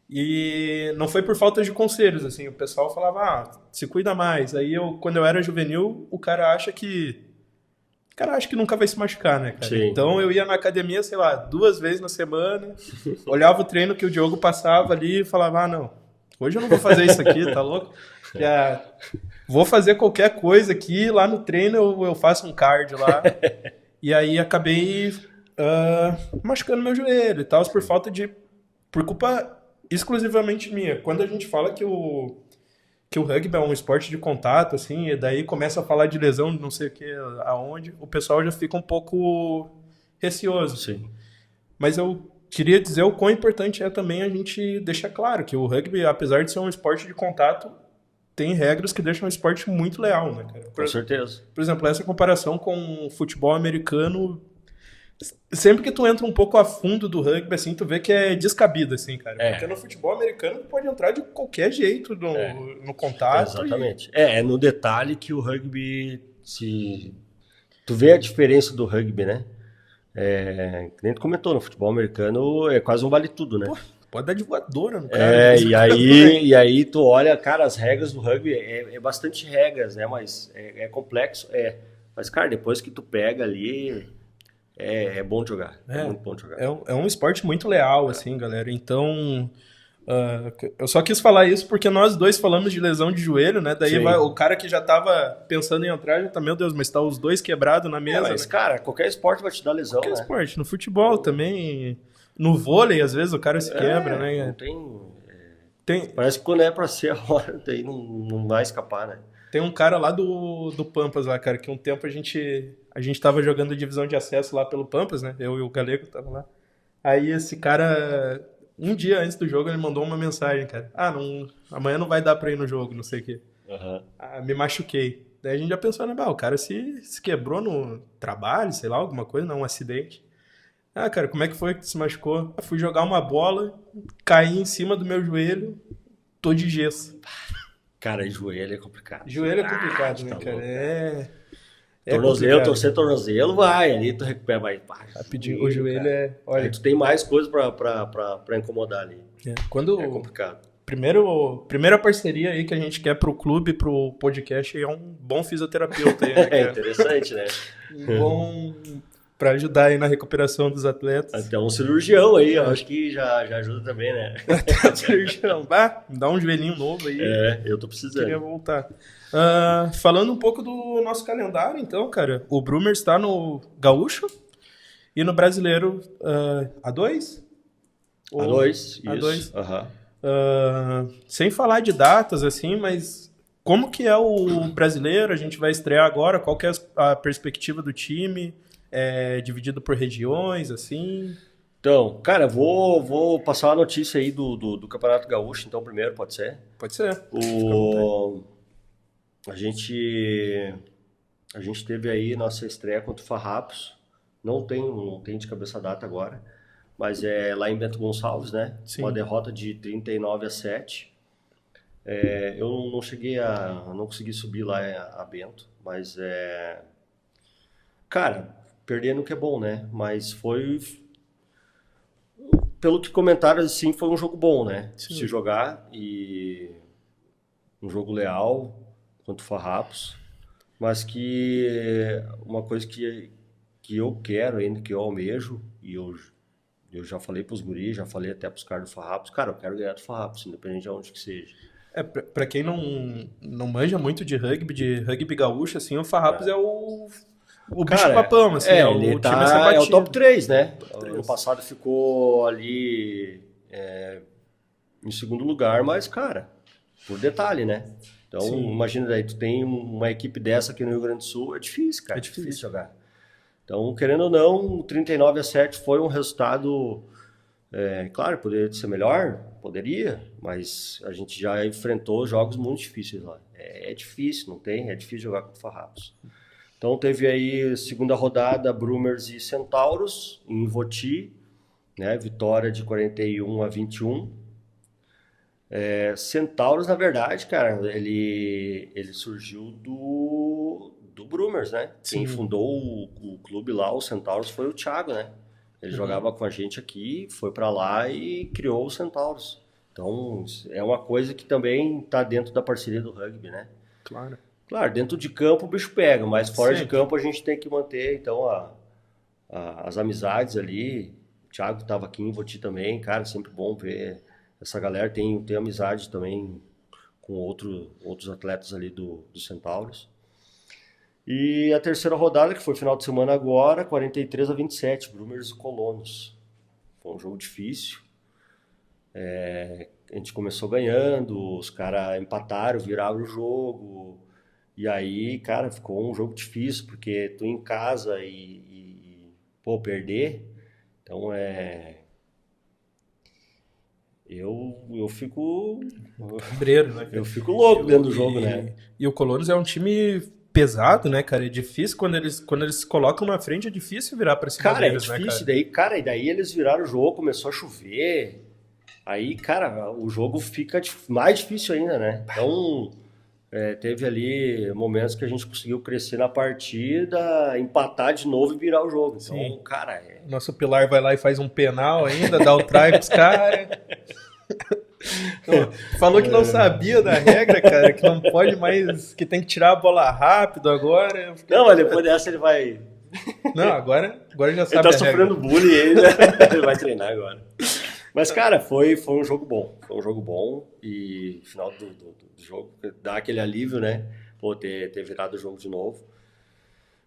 e não foi por falta de conselhos, assim. O pessoal falava, se cuida mais. Aí quando eu era juvenil, o cara acha que nunca vai se machucar, né, cara? Sim. Então eu ia na academia, sei lá, 2 vezes na semana, olhava o treino que o Diogo passava ali e falava, não, hoje eu não vou fazer isso aqui, tá louco? Vou fazer qualquer coisa aqui, lá no treino eu faço um cardio lá. E aí acabei machucando meu joelho e tal, por culpa exclusivamente minha. Quando a gente fala que o rugby é um esporte de contato, assim, e daí começa a falar de lesão, não sei o que, aonde, o pessoal já fica um pouco receoso. Sim. Mas eu queria dizer o quão importante é também a gente deixar claro que o rugby, apesar de ser um esporte de contato, tem regras que deixam o esporte muito leal, né, cara? Com certeza. Por exemplo, essa comparação com o futebol americano, sempre que tu entra um pouco a fundo do rugby, assim, tu vê que é descabido, assim, cara. Porque no futebol americano tu pode entrar de qualquer jeito no contato. Exatamente. É no detalhe que o rugby, se tu vê a diferença do rugby, né? Que nem tu comentou, no futebol americano é quase um vale tudo, né? Pô, pode dar de voadora no cara. E aí tu olha, cara, as regras do rugby é bastante regras, né? Mas é complexo, Mas, cara, depois que tu pega ali, é bom de jogar. É muito bom de jogar. É um esporte muito leal, assim, galera. Então, eu só quis falar isso porque nós dois falamos de lesão de joelho, né? Daí o cara que já tava pensando em entrar já tá, meu Deus, mas tá os dois quebrados na mesa. Mas, cara, qualquer esporte vai te dar lesão, qualquer esporte. No futebol também, no vôlei, às vezes, o cara se quebra, né? Não tem... Parece que quando é pra ser a hora, daí não vai escapar, né? Tem um cara lá do Pampas lá, cara, que um tempo a gente tava jogando divisão de acesso lá pelo Pampas, né? Eu e o Galego tava lá. Aí esse cara, um dia antes do jogo, ele mandou uma mensagem, cara. Amanhã não vai dar pra ir no jogo, não sei o quê. Me machuquei. Daí a gente já pensou, né? O cara se quebrou no trabalho, sei lá, alguma coisa, não, um acidente. Cara, como é que foi que tu se machucou? Fui jogar uma bola, caí em cima do meu joelho, tô de gesso. Cara, joelho é complicado. Joelho é complicado, né, cara? Tornozelo, torcer tornozelo, vai. Ali tu recupera mais. Rapidinho, o joelho Olha, aí tu tem mais coisa pra incomodar ali. É complicado. Primeira parceria aí que a gente quer pro clube, pro podcast, é um bom fisioterapeuta aí, né, cara? É interessante, né? Um bom pra ajudar aí na recuperação dos atletas. Até um cirurgião aí, eu acho que já ajuda também, né? Até um cirurgião. Dá um joelhinho novo aí. Eu tô precisando. Queria voltar. Falando um pouco do nosso calendário, então, cara. O Brumers está no Gaúcho e no Brasileiro A2? A2, isso. A2. Sem falar de datas, assim, mas como que é o Brasileiro? A gente vai estrear agora. Qual que é a perspectiva do time? É dividido por regiões, assim? Então, cara, vou passar a notícia aí do Campeonato Gaúcho, então, primeiro, pode ser? Pode ser. A gente teve aí nossa estreia contra o Farrapos. Não tem de cabeça a data agora, mas é lá em Bento Gonçalves, né? Sim. Uma derrota de 39-7. Eu não consegui subir lá a Bento, mas cara, perdendo que é bom, né? Mas foi, pelo que comentaram, assim, foi um jogo bom, né? Sim. Se jogar e um jogo leal contra o Farrapos, mas que uma coisa que eu quero ainda, que eu almejo, e eu já falei pros guris, já falei até pros caras do Farrapos, cara, eu quero ganhar do Farrapos, independente de onde que seja. Pra quem não manja muito de rugby gaúcho, assim, o Farrapos é o bicho papão, assim, ele é o top 3, né? Ano passado ficou ali em segundo lugar, mas, cara, por detalhe, né? Então, Sim. Imagina daí, tu tem uma equipe dessa aqui no Rio Grande do Sul, é difícil, cara. É difícil jogar. Então, querendo ou não, 39-7 foi um resultado, claro, poderia ser melhor, poderia, mas a gente já enfrentou jogos muito difíceis lá. É difícil, é difícil jogar com o Farrapos. Então, teve aí segunda rodada, Brumers e Centauros, em Voti, né? Vitória de 41-21. Centauros, na verdade, cara, ele surgiu do Brumers, né? Sim. Quem fundou o clube lá, o Centauros, foi o Thiago, né? Ele jogava com a gente aqui, foi pra lá e criou o Centauros. Então, é uma coisa que também tá dentro da parceria do rugby, né? Claro. Claro, dentro de campo o bicho pega, mas fora Sim. de campo a gente tem que manter, então, as amizades ali. O Thiago estava aqui em Voti também, cara, sempre bom ver essa galera. Tem amizade também com outros atletas ali do Centauros. E a terceira rodada, que foi final de semana agora, 43-27, Brumers e Colonos. Foi um jogo difícil. A gente começou ganhando, os caras empataram, viraram o jogo. E aí, cara, ficou um jogo difícil, porque tu em casa e perder. Então, eu fico Brilho, né, cara? eu fico louco dentro do jogo, né? E o Colonos é um time pesado, né, cara? É difícil quando eles se colocam na frente, é difícil virar pra cima Cara, é deles, né, difícil. cara? E daí eles viraram o jogo, começou a chover. Aí, cara, o jogo fica mais difícil ainda, né? Então, teve ali momentos que a gente conseguiu crescer na partida, empatar de novo e virar o jogo. Então, Sim. cara, Nosso Pilar vai lá e faz um penal ainda, dá o try pros caras. Falou que não sabia da regra, cara, que não pode mais, que tem que tirar a bola rápido agora. Eu fiquei- Não, mas depois dessa ele vai... Não, agora já Ele sabe tá a sofrendo regra. bullying ainda. Ele vai treinar agora. Mas, cara, foi um jogo bom. Foi um jogo bom e no final do jogo dá aquele alívio, né? Pô, ter virado o jogo de novo.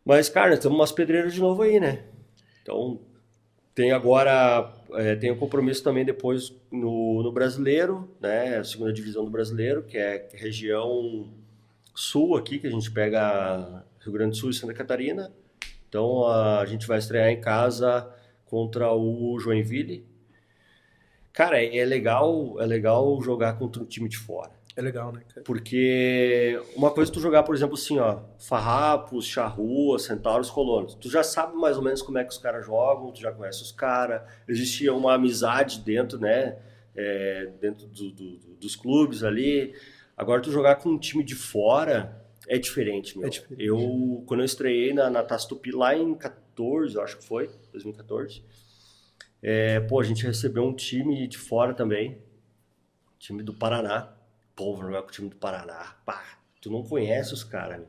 Mas, cara, nós temos umas pedreiras de novo aí, né? Então, tem agora... tem o compromisso também depois no Brasileiro, né? A segunda divisão do Brasileiro, que é região sul aqui, que a gente pega Rio Grande do Sul e Santa Catarina. Então, a gente vai estrear em casa contra o Joinville. Cara, é legal jogar contra um time de fora. É legal, né, cara? Porque uma coisa é tu jogar, por exemplo, assim, ó, Farrapos, Charrua, Centauros, Colonos. Tu já sabe mais ou menos como é que os caras jogam, tu já conhece os caras. Existia uma amizade dentro, né? Dentro dos clubes ali. Agora, tu jogar com um time de fora é diferente, meu. É diferente. Quando eu estreiei na Taça Tupi lá em 14, eu acho que foi, 2014, a gente recebeu um time de fora também, time do Paraná. Pô, vou jogar com o time do Paraná. Pá, tu não conhece os caras, meu.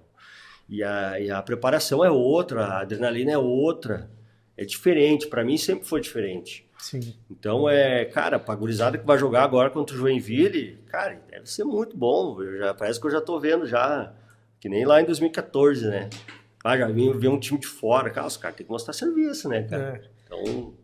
E a preparação é outra, a adrenalina é outra. É diferente, pra mim sempre foi diferente. Sim. Então, cara, pra gurizada que vai jogar agora contra o Joinville, cara, deve ser muito bom. Parece que eu já tô vendo já, que nem lá em 2014, né? Já vim ver um time de fora. Cara, os caras têm que mostrar serviço, né, cara? Então,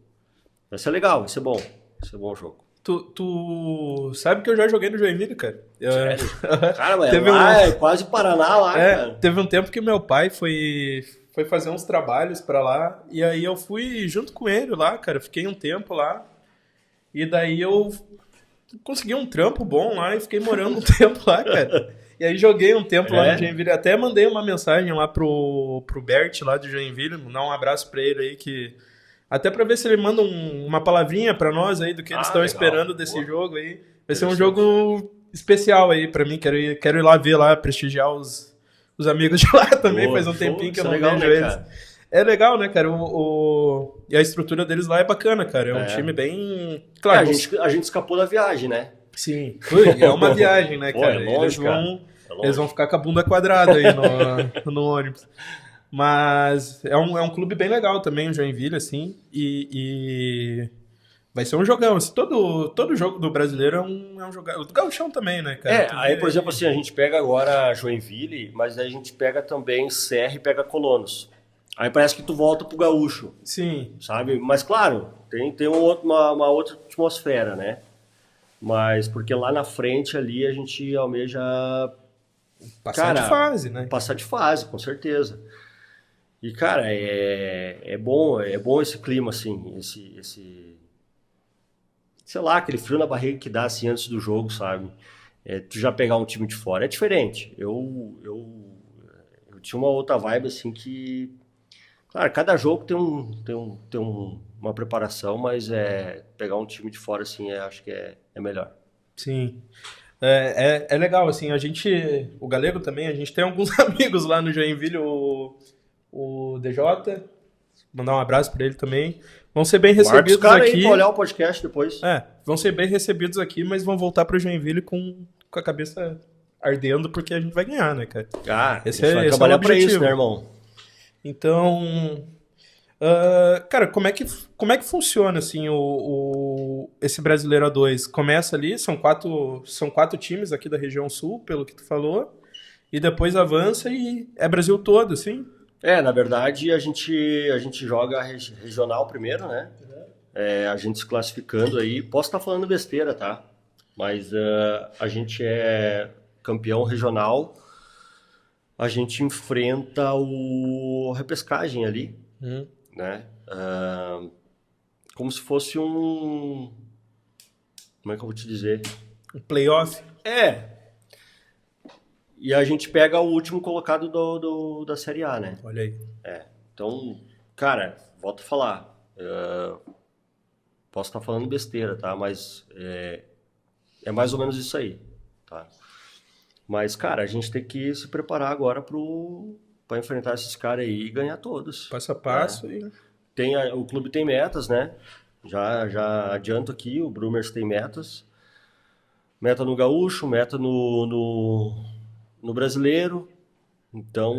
vai ser legal, vai ser bom. Vai ser bom o jogo. Tu sabe que eu já joguei no Joinville, cara. Sério? Cara, mas Teve lá é quase Paraná lá, cara. Teve um tempo que meu pai foi fazer uns trabalhos pra lá, e aí eu fui junto com ele lá, cara. Fiquei um tempo lá, e daí eu consegui um trampo bom lá e fiquei morando um tempo lá, cara. E aí joguei um tempo lá no Joinville. Até mandei uma mensagem lá pro Bert lá de Joinville, mandar um abraço pra ele aí, que até pra ver se ele manda uma palavrinha pra nós aí do que eles estão legal. esperando desse jogo aí. Vai ser um jogo especial aí pra mim. Quero ir lá ver lá, prestigiar os amigos de lá também. Faz um tempinho que eu não legal, vejo né, eles. cara? É legal, né, cara? E a estrutura deles lá é bacana, cara. É um time bem... Claro, a gente escapou da viagem, né? sim. É uma viagem, né, Pô, cara? é longe, Eles vão ficar com a bunda quadrada aí no ônibus. Mas é um clube bem legal também, o Joinville, assim. E vai ser um jogão. Assim, todo jogo do brasileiro é um jogão. O do Gauchão também, né, cara? Aí, por exemplo, assim, a gente pega agora Joinville, mas aí a gente pega também Serra e pega Colonos. Aí parece que tu volta pro gaúcho, Sim. sabe? Mas claro, tem uma outra atmosfera, né? Mas porque lá na frente ali a gente almeja Passar de fase, né? Passar de fase, com certeza. E, cara, é bom esse clima, assim, esse sei lá, aquele frio na barriga que dá, assim, antes do jogo, sabe? Tu já pegar um time de fora é diferente. Eu tinha uma outra vibe, assim, que... Claro, cada jogo tem uma preparação, mas pegar um time de fora, assim, acho que é melhor. Sim. É legal, assim, o Galego também, a gente tem alguns amigos lá no Joinville, o DJ, mandar um abraço pra ele também. Vão ser bem recebidos caras aqui. Aí pra olhar o podcast depois. Vão ser bem recebidos aqui, mas vão voltar pro Joinville com a cabeça ardendo, porque a gente vai ganhar, né, cara? Esse vai trabalhar pra isso, né, irmão? Então, cara, como é que funciona, assim, esse Brasileiro A2? Começa ali, são quatro times aqui da região sul, pelo que tu falou, e depois avança e é Brasil todo, assim? Na verdade, a gente joga regional primeiro, né? A gente se classificando aí. Posso estar falando besteira, tá? Mas a gente é campeão regional. A gente enfrenta a repescagem ali, né? Como se fosse como é que eu vou te dizer? Um playoff? E a gente pega o último colocado da Série A, né? Olha aí. Então, cara, volto a falar. Posso estar falando besteira, tá? Mas é mais ou menos isso aí, tá? Mas, cara, a gente tem que se preparar agora para enfrentar esses caras aí e ganhar todos. Passo a passo. E... O clube tem metas, né? Já adianto aqui, o Brumers tem metas. Meta no Gaúcho, meta no Brasileiro. Então,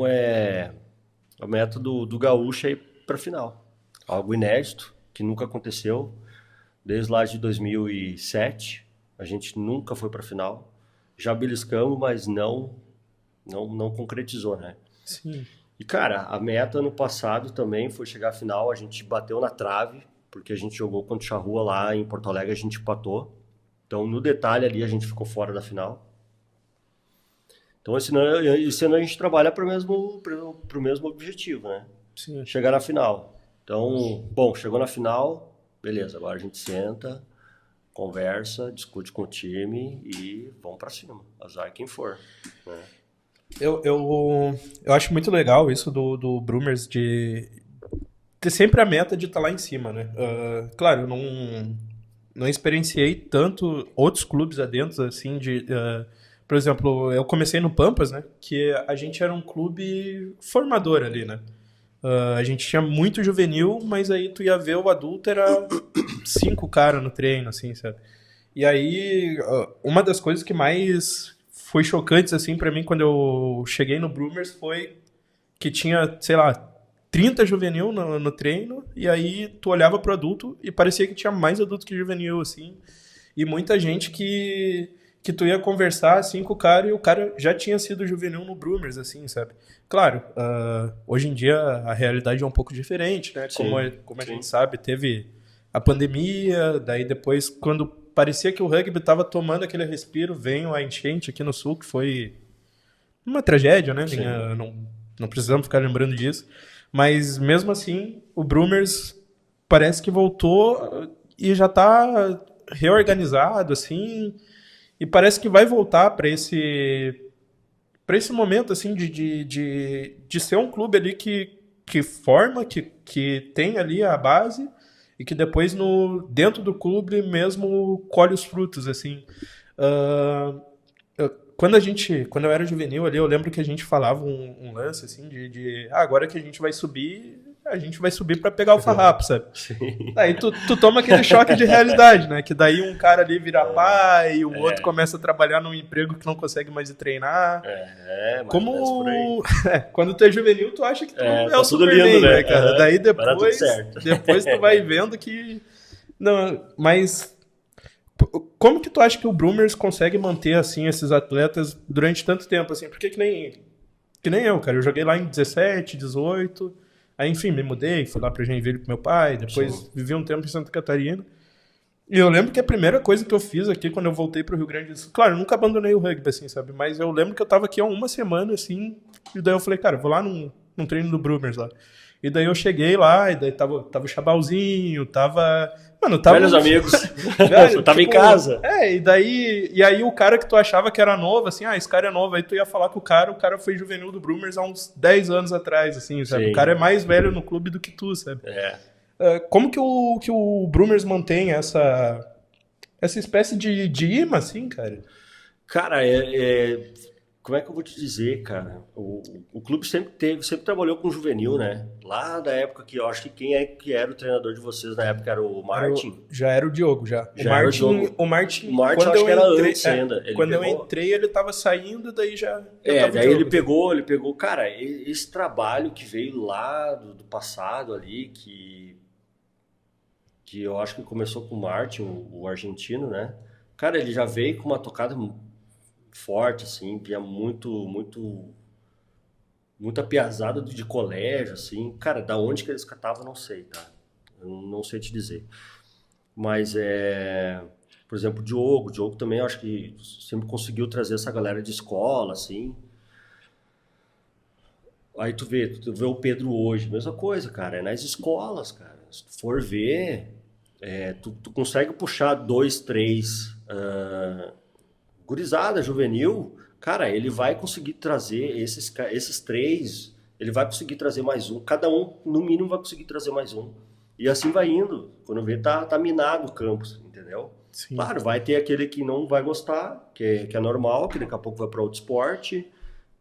a meta do Gaúcho é ir para final. Algo inédito, que nunca aconteceu. Desde lá de 2007, a gente nunca foi para final. Já beliscamos, mas não concretizou, né? Sim. E, cara, a meta ano passado também foi chegar à final. A gente bateu na trave, porque a gente jogou contra o Charrua lá em Porto Alegre, a gente empatou. Então, no detalhe ali, a gente ficou fora da final. Então, esse ano a gente trabalha para o mesmo objetivo, né? Sim. Chegar na final. Então, bom, chegou na final... Beleza, agora a gente senta, conversa, discute com o time e vamos pra cima. Azar quem for. Né? Eu acho muito legal isso do Brumers de ter sempre a meta de estar lá em cima, né? Claro, eu não experienciei tanto outros clubes adentro, assim, por exemplo, eu comecei no Pampas, né? Que a gente era um clube formador ali, né? A gente tinha muito juvenil, mas aí tu ia ver o adulto, era 5 caras no treino, assim, sabe? E aí, uma das coisas que mais foi chocantes, assim, pra mim, quando eu cheguei no Brumers, foi que tinha, sei lá, 30 juvenil no treino, e aí tu olhava pro adulto e parecia que tinha mais adulto que juvenil, assim, e muita gente que tu ia conversar, assim, com o cara, e o cara já tinha sido juvenil no Brumers, assim, sabe? Claro, hoje em dia a realidade é um pouco diferente, né? Sim, Como a gente sabe, teve a pandemia, daí depois, quando parecia que o rugby estava tomando aquele respiro, veio a enchente aqui no Sul, que foi uma tragédia, né? Não precisamos ficar lembrando disso. Mas, mesmo assim, o Brumers parece que voltou e já está reorganizado, assim, e parece que vai voltar para esse momento, assim, de ser um clube ali que forma, que tem ali a base e que depois dentro do clube mesmo colhe os frutos, assim. Quando eu era juvenil ali, eu lembro que a gente falava um lance, assim, agora que a gente vai subir para pegar o farrapo, sabe? Sim. Aí tu toma aquele choque de realidade, né? Que daí um cara ali vira pai, o outro começa a trabalhar num emprego que não consegue mais ir treinar. Mas por aí. Quando tu é juvenil, tu acha que tu é tá o tudo Superman, lindo, né, cara? Daí vai dar tudo certo. depois tu vai vendo que... Não, mas... Como que tu acha que o Brumers consegue manter, assim, esses atletas durante tanto tempo, assim? Porque que nem eu, cara. Eu joguei lá em 17, 18... Aí, enfim, me mudei, fui lá pra Joinville com meu pai, depois vivi um tempo em Santa Catarina. E eu lembro que a primeira coisa que eu fiz aqui, quando eu voltei pro Rio Grande do Sul... Claro, eu nunca abandonei o rugby, assim, sabe? Mas eu lembro que eu tava aqui há uma semana, assim, e daí eu falei, cara, eu vou lá num treino do Brumers lá. E daí eu cheguei lá, e daí tava o Chabalzinho, Mano, tava... Velhos amigos. Velho, eu tava em casa. E aí o cara que tu achava que era novo, assim, esse cara é novo, aí tu ia falar com o cara foi juvenil do Brumers há uns 10 anos atrás, assim, sabe? Sim. O cara é mais velho no clube do que tu, sabe? Como que o Brumers mantém essa espécie de imã, assim, cara? Cara, como é que eu vou te dizer, cara? O clube sempre trabalhou com juvenil, né? Lá da época que eu acho que quem que era o treinador de vocês na época era o Martin. Já era o Diogo, já. O Martin quando acho que era antes ainda. Eu entrei, ele tava saindo, daí já daí ele pegou, cara, esse trabalho que veio lá do passado ali, que eu acho que começou com o Martin, o argentino, né? Cara, ele já veio com uma tocada forte, assim, via muita piazada de colégio, assim. Cara, da onde que eles catavam, não sei, tá? Eu não sei te dizer. Mas, por exemplo, o Diogo também, eu acho que sempre conseguiu trazer essa galera de escola, assim. Aí tu vê o Pedro hoje, mesma coisa, cara, é nas escolas, cara. Se tu for ver, tu consegue puxar 2, 3 gurizada, juvenil, cara, ele vai conseguir trazer esses 3, ele vai conseguir trazer mais um, cada um, no mínimo, vai conseguir trazer mais um. E assim vai indo. Quando vê, tá minado o campus, entendeu? Sim. Claro, vai ter aquele que não vai gostar, que é normal, que daqui a pouco vai para outro esporte.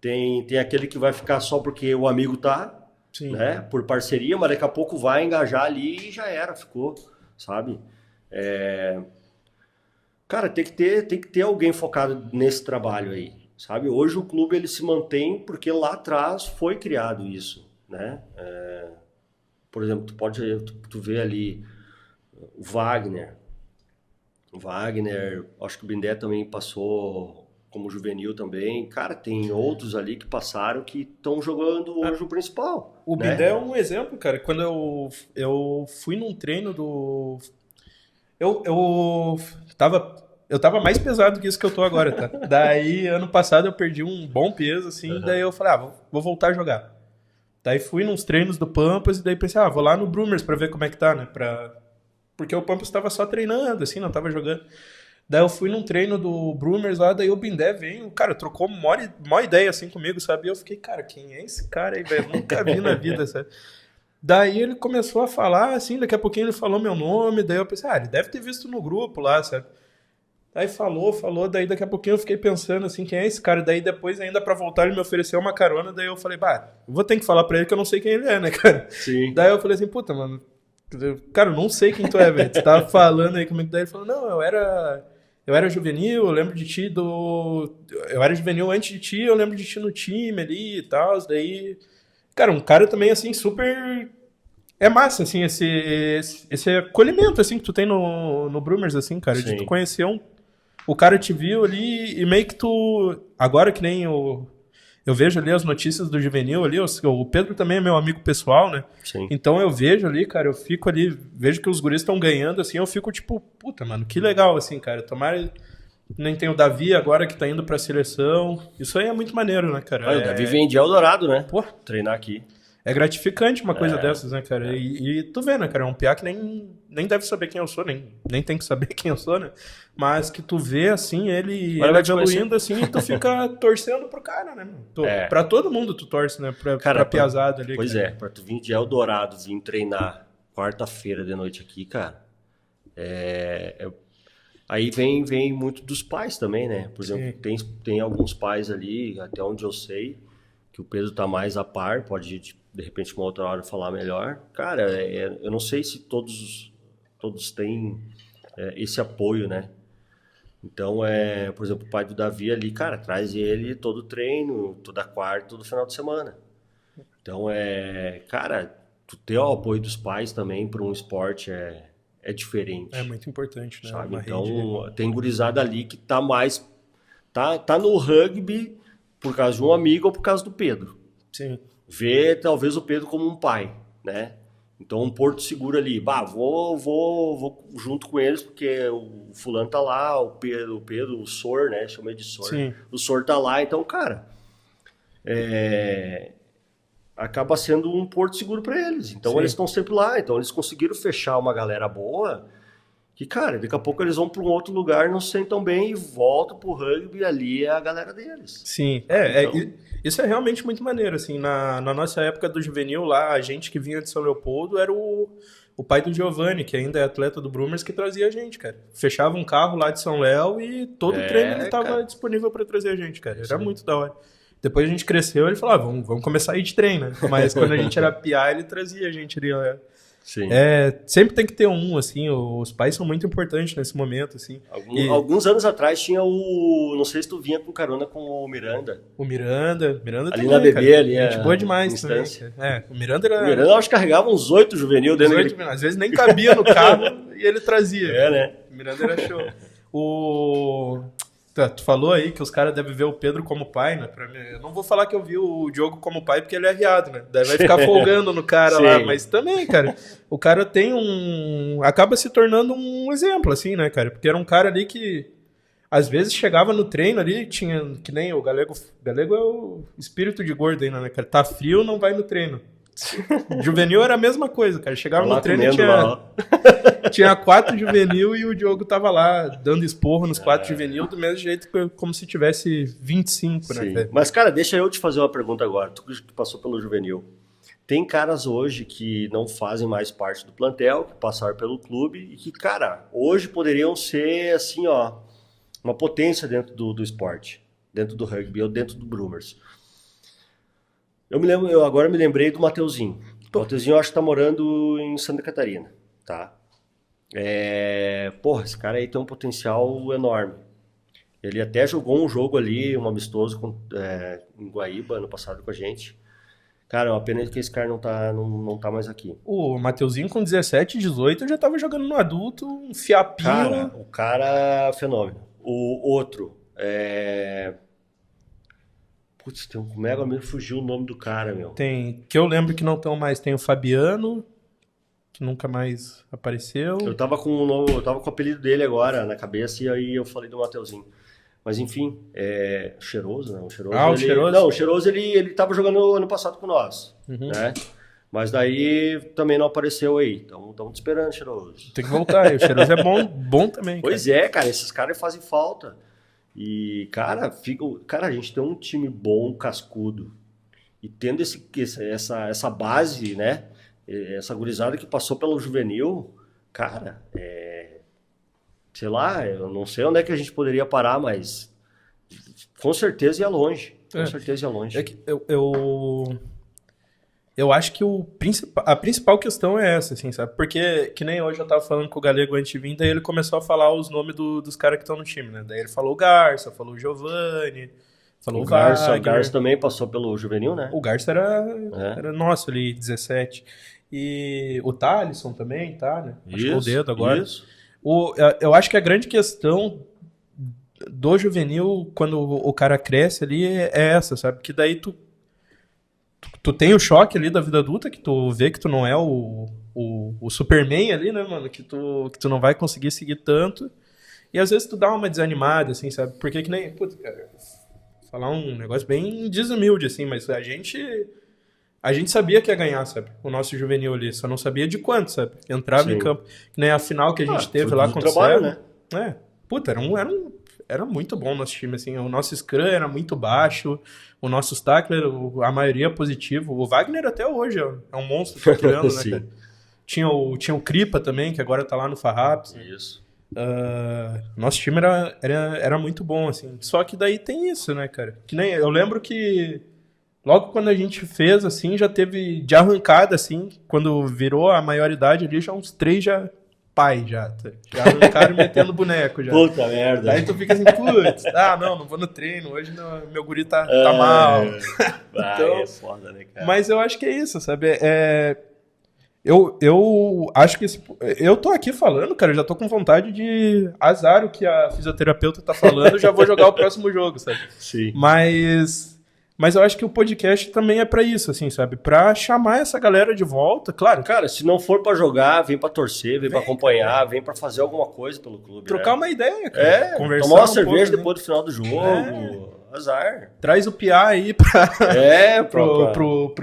Tem aquele que vai ficar só porque o amigo tá, Sim. né? Por parceria, mas daqui a pouco vai engajar ali e já era, ficou, sabe? Cara, tem que ter alguém focado nesse trabalho aí, sabe? Hoje o clube ele se mantém porque lá atrás foi criado isso, né? Por exemplo, tu vê ali o Wagner, acho que o Bindé também passou como juvenil também. Cara, tem outros ali que passaram que estão jogando hoje o principal. O né? Bindé é um exemplo, cara. Quando eu fui num treino do... Eu tava mais pesado que isso que eu tô agora, tá? Daí, ano passado, eu perdi um bom peso, assim. Daí eu falei, vou voltar a jogar. Daí fui nos treinos do Pampas e daí pensei, vou lá no Brumers pra ver como é que tá, né? Porque o Pampas tava só treinando, assim, não tava jogando. Daí eu fui num treino do Brumers lá, daí o Bindé veio, cara, trocou mó ideia, assim, comigo, sabe? E eu fiquei, cara, quem é esse cara aí, velho? Nunca vi na vida, sabe? Daí ele começou a falar, assim, daqui a pouquinho ele falou meu nome, daí eu pensei, ele deve ter visto no grupo lá, sabe? Daí falou, daí daqui a pouquinho eu fiquei pensando, assim, quem é esse cara? Daí depois, ainda pra voltar, ele me ofereceu uma carona, daí eu falei, vou ter que falar pra ele que eu não sei quem ele é, né, cara? Sim. Daí eu falei assim, puta, mano, cara, eu não sei quem tu é, velho. Tu tava falando aí comigo, daí ele falou, não, eu era juvenil, eu lembro de ti eu era juvenil antes de ti, eu lembro de ti no time ali e tal, daí... Cara, um cara também, assim, super... É massa, assim, esse acolhimento, assim, que tu tem no Brumers, assim, cara, Sim. de tu conhecer o cara te viu ali e meio que tu... Agora que nem eu vejo ali as notícias do juvenil ali, o Pedro também é meu amigo pessoal, né? Sim. Então eu vejo ali, cara, eu fico ali, vejo que os guris estão ganhando, assim, eu fico tipo, puta, mano, que legal, assim, cara. Tomara... Nem tem o Davi agora que tá indo pra seleção. Isso aí é muito maneiro, né, cara? O Davi vem de Eldorado, né? Pô, Treinar aqui. é gratificante uma coisa dessas, né, cara? E tu vê, né, cara? É um piá que nem deve saber quem eu sou, nem tem que saber quem eu sou, né? Mas que tu vê, assim, ele evoluindo, assim, e tu fica torcendo pro cara, né? Pra todo mundo tu torce, né? Pra piazada ali. Pois cara. pra tu vir de Eldorado, vir treinar quarta-feira de noite aqui, cara, aí vem muito dos pais também, né? Por exemplo, tem alguns pais ali, até onde eu sei, que o Pedro tá mais a par, pode de repente uma outra hora falar melhor. Cara, eu não sei se todos têm esse apoio, né? Então, por exemplo, o pai do Davi ali, cara, traz ele todo treino, toda quarta, todo final de semana. Então, cara, tu ter o apoio dos pais também para um esporte é diferente. É muito importante, né? Sabe? Uma Então, rede. tem gurizada ali que tá mais... Tá no rugby por causa de um amigo ou por causa do Pedro. Sim. Vê, talvez, o Pedro como um pai, né? Então, um porto seguro ali. Vou junto com eles, porque o fulano tá lá, o Pedro, o Sor, né? Chamei de Sor. Sim. O Sor tá lá, então, cara... acaba sendo um porto seguro para eles. Então, Sim. eles estão sempre lá. Então, eles conseguiram fechar uma galera boa que, cara, daqui a pouco eles vão para um outro lugar, não se sentam bem e voltam pro rugby e ali é a galera deles. Sim, Então... isso é realmente muito maneiro, assim, na nossa época do juvenil lá, a gente que vinha de São Leopoldo era o pai do Giovanni, que ainda é atleta do Brumers, que trazia a gente, cara. Fechava um carro lá de São Léo e todo treino ele tava disponível para trazer a gente, cara. Era muito da hora. Depois a gente cresceu, ele falou, vamos começar a ir de treino, né? Mas quando a gente era piá, ele trazia a gente ali, ó. Sim. Sempre tem que ter assim, os pais são muito importantes nesse momento, assim. Alguns anos atrás tinha não sei se tu vinha com carona com o Miranda. O Miranda ali também, na BB, cara. ali gente boa demais também, cara. O Miranda era... O Miranda, eu acho que carregava uns 8 juvenil dentro dele. Às vezes nem cabia no carro e ele trazia. Né? O Miranda era show. Tu falou aí que os caras devem ver o Pedro como pai, né? Pra mim, eu não vou falar que eu vi o Diogo como pai porque ele é arriado, né? Daí vai ficar folgando no cara lá. Mas também, cara, o cara tem acaba se tornando um exemplo, assim, né, cara? Porque era um cara ali que, às vezes, chegava no treino ali, tinha, que nem o Galego é o espírito de gordo ainda, né, cara? Tá frio, não vai no treino. Juvenil era a mesma coisa, cara. Chegava Lá no treino e comendo lá, ó. tinha 4 juvenil e o Diogo tava lá dando esporro nos 4 juvenil do mesmo jeito como se tivesse 25, né, Sim. velho? Mas, cara, deixa eu te fazer uma pergunta agora. Tu que passou pelo juvenil. Tem caras hoje que não fazem mais parte do plantel, que passaram pelo clube e que, cara, hoje poderiam ser, assim, ó, uma potência dentro do esporte, dentro do rugby ou dentro do Brumers. Eu agora me lembrei do Mateuzinho. O Mateuzinho, eu acho que tá morando em Santa Catarina, tá? Porra, esse cara aí tem um potencial enorme. Ele até jogou um jogo ali, um amistoso em Guaíba, ano passado com a gente. Cara, é uma pena que esse cara não tá mais aqui. O Mateuzinho com 17, 18 já tava jogando no adulto, um fiapinho. Cara, o cara, fenômeno. O outro, Putz, tem um mega amigo, fugiu o nome do cara, meu. Tem, que eu lembro que não estão mais, tem o Fabiano, que nunca mais apareceu. Eu tava com o apelido dele agora na cabeça e aí eu falei do Mateuzinho. Mas enfim, Cheiroso, né? O Cheiroso, Cheiroso? Não, o Cheiroso ele tava jogando ano passado com nós, né? Mas daí também não apareceu aí. Então estamos te esperando, Cheiroso. Tem que voltar, e o Cheiroso é bom também. Pois é, cara, esses caras fazem falta. E, cara, a gente tem um time bom, cascudo. E tendo essa base, né? Essa gurizada que passou pelo juvenil, cara, sei lá, eu não sei onde é que a gente poderia parar, mas com certeza ia longe. Com certeza ia longe. É que eu acho que a principal questão é essa, assim, sabe? Porque, que nem hoje eu tava falando com o Galego antes de vir, daí ele começou a falar os nomes dos caras que estão no time, né? Daí ele falou o Garça, falou o Giovani, falou o Wagner. O Garça também passou pelo juvenil, né? O Garça era nosso ali, 17. E o Thalisson também, tá, né? Acho que é o dedo agora. Isso. Eu acho que a grande questão do juvenil, quando o cara cresce ali, é essa, sabe? Que daí tu tem o choque ali da vida adulta, que tu vê que tu não é o Superman ali, né, mano? Que tu não vai conseguir seguir tanto. E às vezes tu dá uma desanimada, assim, sabe? Porque que nem... Putz, cara, falar um negócio bem desumilde, assim, mas a gente sabia que ia ganhar, sabe? O nosso juvenil ali. Só não sabia de quanto, sabe? Entrava em campo. Que nem a final que a gente teve lá contra o trabalho, Serra. né? Puta, era muito bom o nosso time, assim. O nosso scrum era muito baixo. O nosso tackler, a maioria positivo. O Wagner até hoje é um monstro tacleando, né, cara? Tinha o Kripa também, que agora tá lá no Farrapes. Isso. Nosso time era muito bom, assim. Só que daí tem isso, né, cara? Que nem eu lembro que logo quando a gente fez, assim, já teve de arrancada, assim, quando virou a maioridade ali, já uns 3 já arrancaram metendo boneco já. Puta merda. Aí tu fica assim, putz, não vou no treino, hoje meu guri tá mal. Então, é foda, né, cara? Mas eu acho que é isso, sabe? Eu acho que eu tô aqui falando, cara, eu já tô com vontade de azar o que a fisioterapeuta tá falando, já vou jogar o próximo jogo, sabe? Sim. Mas eu acho que o podcast também é pra isso, assim, sabe? Pra chamar essa galera de volta, claro. Cara, se não for pra jogar, vem pra torcer, vem pra acompanhar, vem pra fazer alguma coisa pelo clube. Trocar uma ideia, cara. Conversar tomar uma cerveja pouco, depois do final do jogo. Azar. Traz o Piá aí pro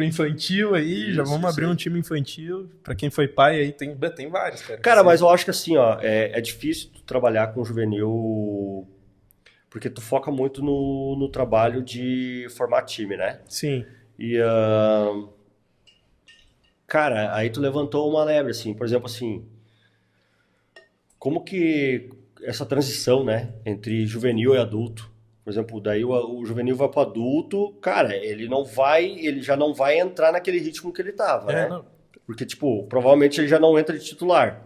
infantil aí, isso, já vamos abrir um time infantil. Pra quem foi pai aí, tem vários, cara. Cara, mas eu acho que assim, ó, é difícil tu trabalhar com juvenil porque tu foca muito no trabalho de formar time, né? Sim. E, cara, aí tu levantou uma lebre, assim, por exemplo, assim, como que essa transição, né, entre juvenil e adulto, por exemplo, daí o juvenil vai pro adulto, cara, ele já não vai entrar naquele ritmo que ele tava, né? Não. Porque, tipo, provavelmente ele já não entra de titular.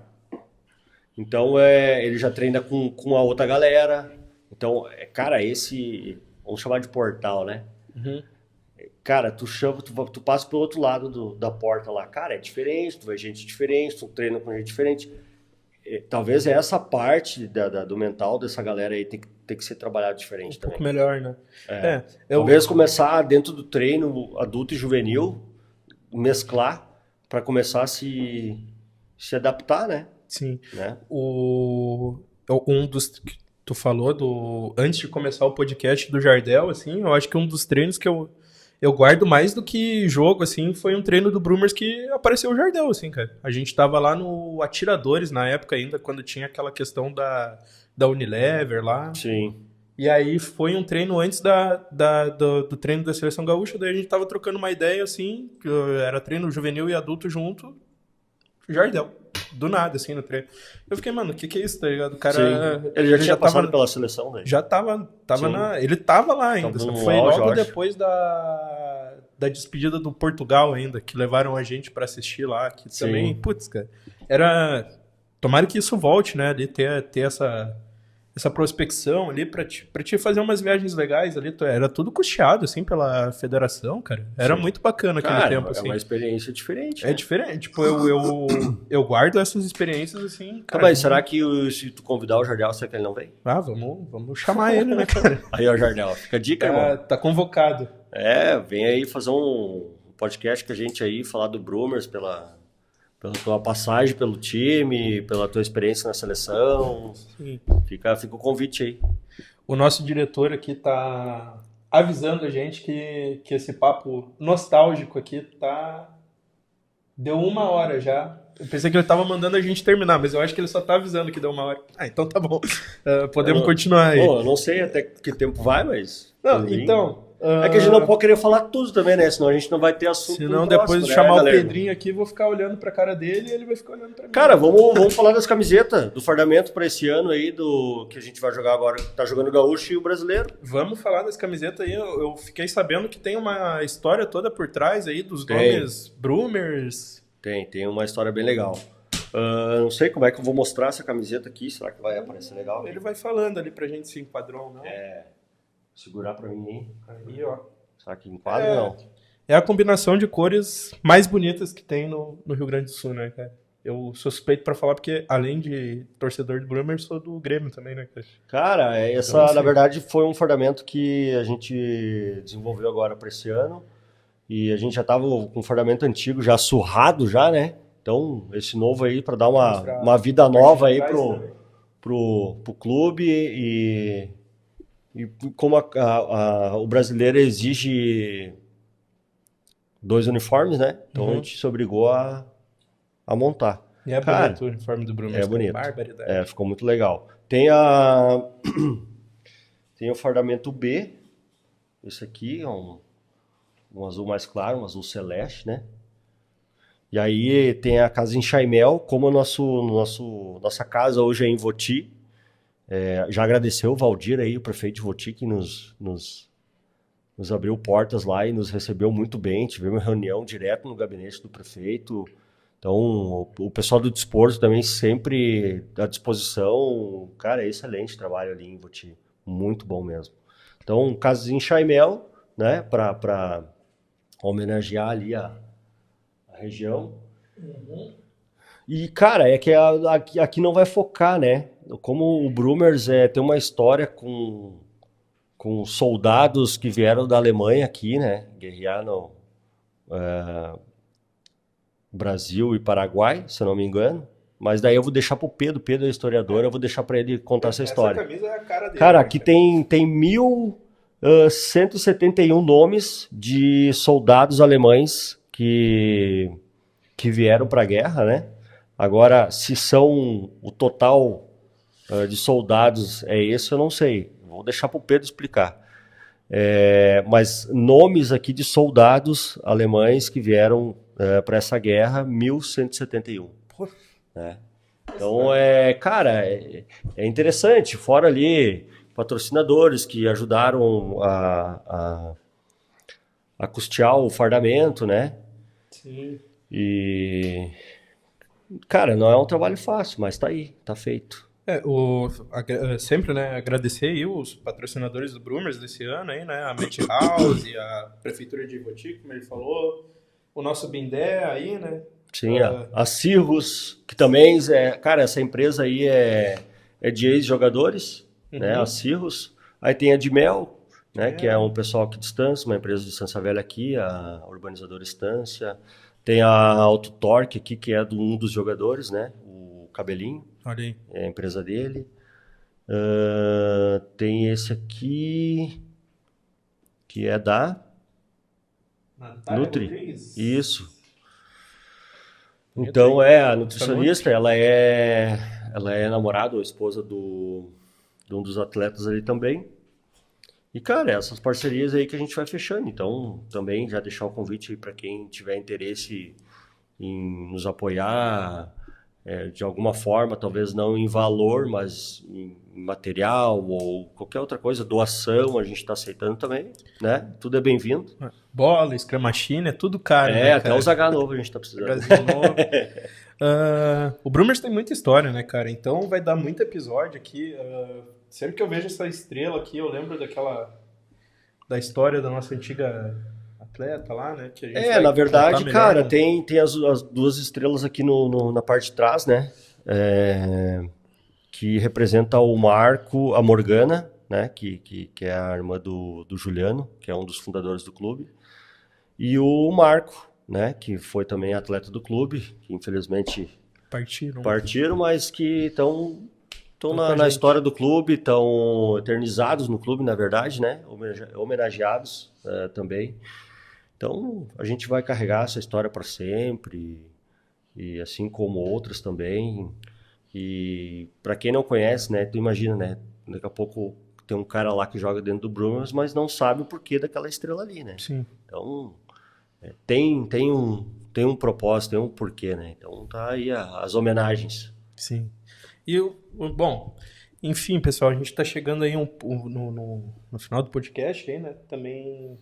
Então, ele já treina com a outra galera. Então, cara, vamos chamar de portal, né? Uhum. Cara, tu passa pro outro lado da porta lá. Cara, é diferente, tu vê gente diferente, tu treina com gente diferente. Talvez essa parte do mental dessa galera aí tem que ser trabalhado diferente também. Um pouco melhor, né? Talvez começar dentro do treino adulto e juvenil, mesclar para começar a se adaptar, né? Sim. Né? Um dos... Tu falou antes de começar o podcast do Jardel, assim, eu acho que um dos treinos que eu Eu guardo mais do que jogo, assim, foi um treino do Brumers que apareceu o Jardel, assim, cara. A gente tava lá no Atiradores, na época ainda, quando tinha aquela questão da Unilever lá. Sim. E aí foi um treino antes do treino da Seleção Gaúcha, daí a gente tava trocando uma ideia, assim, que era treino juvenil e adulto junto, Jardel. Do nada, assim, no treino. Eu fiquei, mano, o que é isso, tá ligado? O cara... Sim. Ele já tinha passado pela seleção, né? Já tava Sim. ele tava lá ainda. Tava no Foi auge, logo eu acho. depois da despedida do Portugal ainda, que levaram a gente pra assistir lá. Que Sim. também, putz, cara, era... Tomara que isso volte, né? Ali ter essa prospecção ali pra te fazer umas viagens legais ali. Era tudo custeado, assim, pela federação, cara. Era Sim. muito bacana aquele Cara, tempo, é assim. uma experiência diferente. É né? diferente. Tipo, eu guardo essas experiências, assim, Tá, cara. mas será que se tu convidar o Jardel, será que ele não vem? Ah, vamos chamar ele, né, cara? Aí, ó, Jardel, fica a dica, irmão. Tá convocado. Vem aí fazer um podcast com a gente aí, falar do Brumers pela tua passagem pelo time, pela tua experiência na seleção. Sim. Fica o convite aí. O nosso diretor aqui tá avisando a gente que esse papo nostálgico aqui deu 1 hora já. Eu pensei que ele tava mandando a gente terminar, mas eu acho que ele só tá avisando que deu 1 hora. Ah, então tá bom. Podemos continuar aí. Bom, eu não sei até que tempo vai, mas... Não, então... É que a gente não pode querer falar tudo também, né? Senão a gente não vai ter assunto. Senão pro depois próximo, de né, chamar galera? o Pedrinho aqui, vou ficar olhando pra cara dele e ele vai ficar olhando pra mim. Cara, vamos falar das camisetas, do fardamento pra esse ano aí, do que a gente vai jogar agora. Tá jogando o Gaúcho e o Brasileiro. Vamos falar das camisetas aí. Eu fiquei sabendo que tem uma história toda por trás aí dos Tem. nomes Brumers. Tem uma história bem legal. Não sei como é que eu vou mostrar essa camiseta aqui. Será que vai aparecer legal? Ele vai falando ali pra gente se enquadrou ou não. Segurar pra mim aí. Aí, ó. Será que enquadra ou não? É a combinação de cores mais bonitas que tem no Rio Grande do Sul, né, cara? Eu sou suspeito pra falar porque, além de torcedor do Brumers, sou do Grêmio também, né, cara? Cara, essa, Então, na sim. verdade, foi um fardamento que a gente desenvolveu agora para esse ano. E a gente já tava com um fardamento antigo, já surrado já, né? Então, esse novo aí, para dar Mostrar uma vida nova aí trás também. pro clube. E como o brasileiro exige 2 uniformes, né? Então a gente se obrigou a montar. E é Cara, bonito o uniforme do Brumers. é bonito. Barbaridade. Ficou muito legal. Tem o fardamento B. Esse aqui é um azul mais claro, um azul celeste, né? E aí tem a casa em Chaimel, como nossa casa hoje é em Voti. Já agradeceu o Valdir aí, o prefeito de Voti, que nos abriu portas lá e nos recebeu muito bem. Tivemos uma reunião direto no gabinete do prefeito. Então, o pessoal do desporto também sempre à disposição. Cara, é excelente trabalho ali em Voti. Muito bom mesmo. Então, casas em Chaimel, né, para homenagear ali a região. E, cara, é que aqui não vai focar, né? Como o Brumers tem uma história com soldados que vieram da Alemanha aqui, né? Guerrear no Brasil e Paraguai, se eu não me engano. Mas daí eu vou deixar pro Pedro. Pedro é historiador, eu vou deixar para ele contar essa história. Essa camisa é a cara dele. Cara, né, aqui tem 1.171 nomes de soldados alemães que vieram para a guerra, né? Agora, se são o total de soldados é esse, eu não sei. Vou deixar para o Pedro explicar. Mas nomes aqui de soldados alemães que vieram para essa guerra, 1.171. Né? Então, cara, é interessante. Fora ali, patrocinadores que ajudaram a custear o fardamento, né? Sim. E, cara, não é um trabalho fácil, mas tá aí, tá feito. Sempre, né, agradecer aí os patrocinadores do Brumers desse ano aí, né, a Met House e a Prefeitura de Ivoti, como ele falou, o nosso Bindé aí, né. Sim, a Cirrus, que também, cara, essa empresa aí é de ex-jogadores, né, a Cirrus. Aí tem a de Mel, né, que é um pessoal aqui de Estância, uma empresa de Estância Velha aqui, a urbanizadora Estância. Tem a Auto Torque aqui, que é de um dos jogadores, né, o Cabelinho. Olha aí. É a empresa dele. Tem esse aqui, que é da Nutri. Isso. Então, a nutricionista, ela é namorada ou esposa de um dos atletas ali também. E, cara, essas parcerias aí que a gente vai fechando. Então, também já deixar o convite aí para quem tiver interesse em nos apoiar de alguma forma, talvez não em valor, mas em material ou qualquer outra coisa, doação, a gente está aceitando também, né? Tudo é bem-vindo. Bola, Scrum Machine, é tudo caro, né, até cara? os H novo a gente está precisando. O Brumers tem muita história, né, cara? Então vai dar muito episódio aqui. Sempre que eu vejo essa estrela aqui, eu lembro da história da nossa antiga atleta lá, né? Que a gente na verdade, cara, tem as duas estrelas aqui na parte de trás, né? Que representa o Marco, a Morgana, né? Que é a irmã do Juliano, que é um dos fundadores do clube. E o Marco, né? Que foi também atleta do clube, que infelizmente partiram, mas que estão na história do clube, estão eternizados no clube, na verdade, né? Homenageados também. Então, a gente vai carregar essa história para sempre, e assim como outras também. E para quem não conhece, né, tu imagina, né, daqui a pouco tem um cara lá que joga dentro do Brumers, mas não sabe o porquê daquela estrela ali, né? Sim. Então, tem um propósito, tem um porquê, né? Então, tá aí as homenagens. Sim. E, bom, enfim, pessoal, a gente está chegando aí no final do podcast aí, né? Também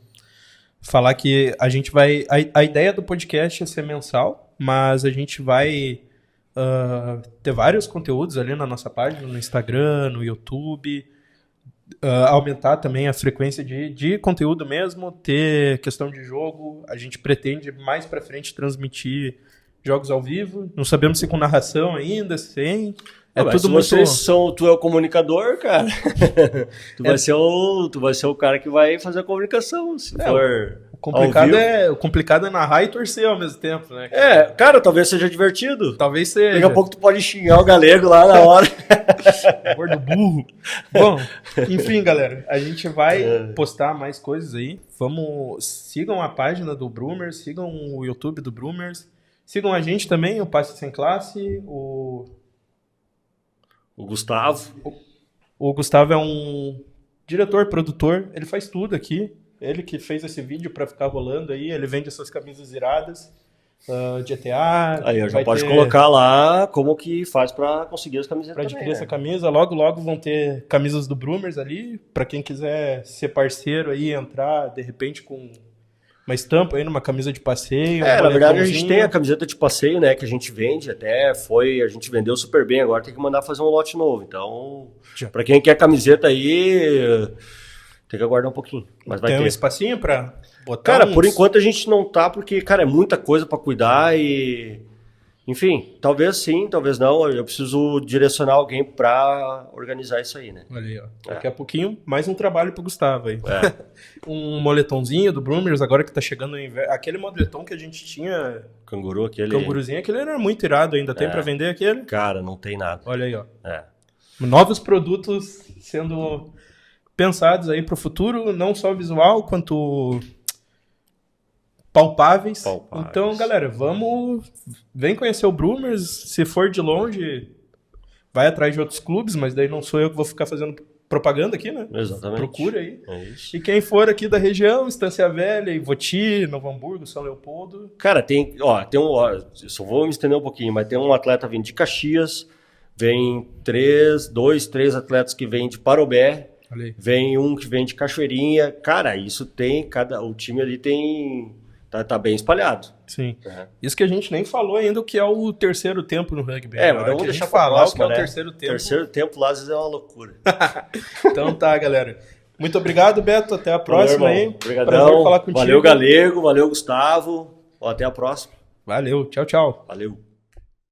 falar que a gente vai... A ideia do podcast é ser mensal, mas a gente vai ter vários conteúdos ali na nossa página, no Instagram, no YouTube, aumentar também a frequência de conteúdo mesmo, ter questão de jogo. A gente pretende mais pra frente transmitir jogos ao vivo. Não sabemos se com narração ainda, sem... tudo muito... Tu é o comunicador, cara. Tu vai ser o cara que vai fazer a comunicação, se for o complicado é narrar e torcer ao mesmo tempo, né? Cara, talvez seja divertido. Talvez seja. Daqui a pouco tu pode xingar o galego lá na hora. Gordo burro. Bom, enfim, galera, a gente vai postar mais coisas aí. Sigam a página do Brumers, sigam o YouTube do Brumers, sigam a gente também, o Passe Sem Classe, o Gustavo. O Gustavo é um diretor, produtor, ele faz tudo aqui. Ele que fez esse vídeo pra ficar rolando aí, ele vende essas camisas iradas, GTA. Aí já pode colocar lá como que faz pra conseguir as camisetas pra adquirir essa camisa. Logo vão ter camisas do Brumers ali, pra quem quiser ser parceiro aí, entrar de repente com uma estampa aí numa camisa de passeio. Na verdade a gente tem a camiseta de passeio, né, que a gente vende, a gente vendeu super bem, agora tem que mandar fazer um lote novo. Então, pra quem quer camiseta aí, tem que aguardar um pouquinho. Mas vai ter um espacinho pra botar? Cara, por enquanto a gente não tá, porque, cara, é muita coisa pra cuidar e... Enfim, talvez sim, talvez não. Eu preciso direcionar alguém pra organizar isso aí, né? Olha aí, ó. Daqui a pouquinho, mais um trabalho pro Gustavo aí. Um moletomzinho do Brumers, agora que tá chegando o inverno. Aquele moletom que a gente tinha... Canguruzinho, aquele era muito irado. Ainda tem pra vender aquele? Cara, não tem nada. Olha aí, ó. Novos produtos sendo pensados aí pro futuro, não só visual, quanto... Palpáveis. Então, galera, vem conhecer o Brumers. Se for de longe, vai atrás de outros clubes, mas daí não sou eu que vou ficar fazendo propaganda aqui, né? Exatamente. Procura aí. É isso. E quem for aqui da região, Estância Velha, Ivoti, Novo Hamburgo, São Leopoldo. Cara, eu só vou me estender um pouquinho, mas tem um atleta vindo de Caxias, vem 3 atletas que vêm de Parobé, vem um que vem de Cachoeirinha. Cara, isso tem, o time ali tem... Tá bem espalhado. Sim. Isso que a gente nem falou ainda, o que é o terceiro tempo no rugby. Mas vamos deixar falar o que é o terceiro tempo. O terceiro tempo lá às vezes é uma loucura. Então tá, galera. Muito obrigado, Beto. Até a próxima aí. Obrigadão. Prazer falar contigo. Valeu, Galego. Valeu, Gustavo. Até a próxima. Valeu. Tchau, tchau. Valeu.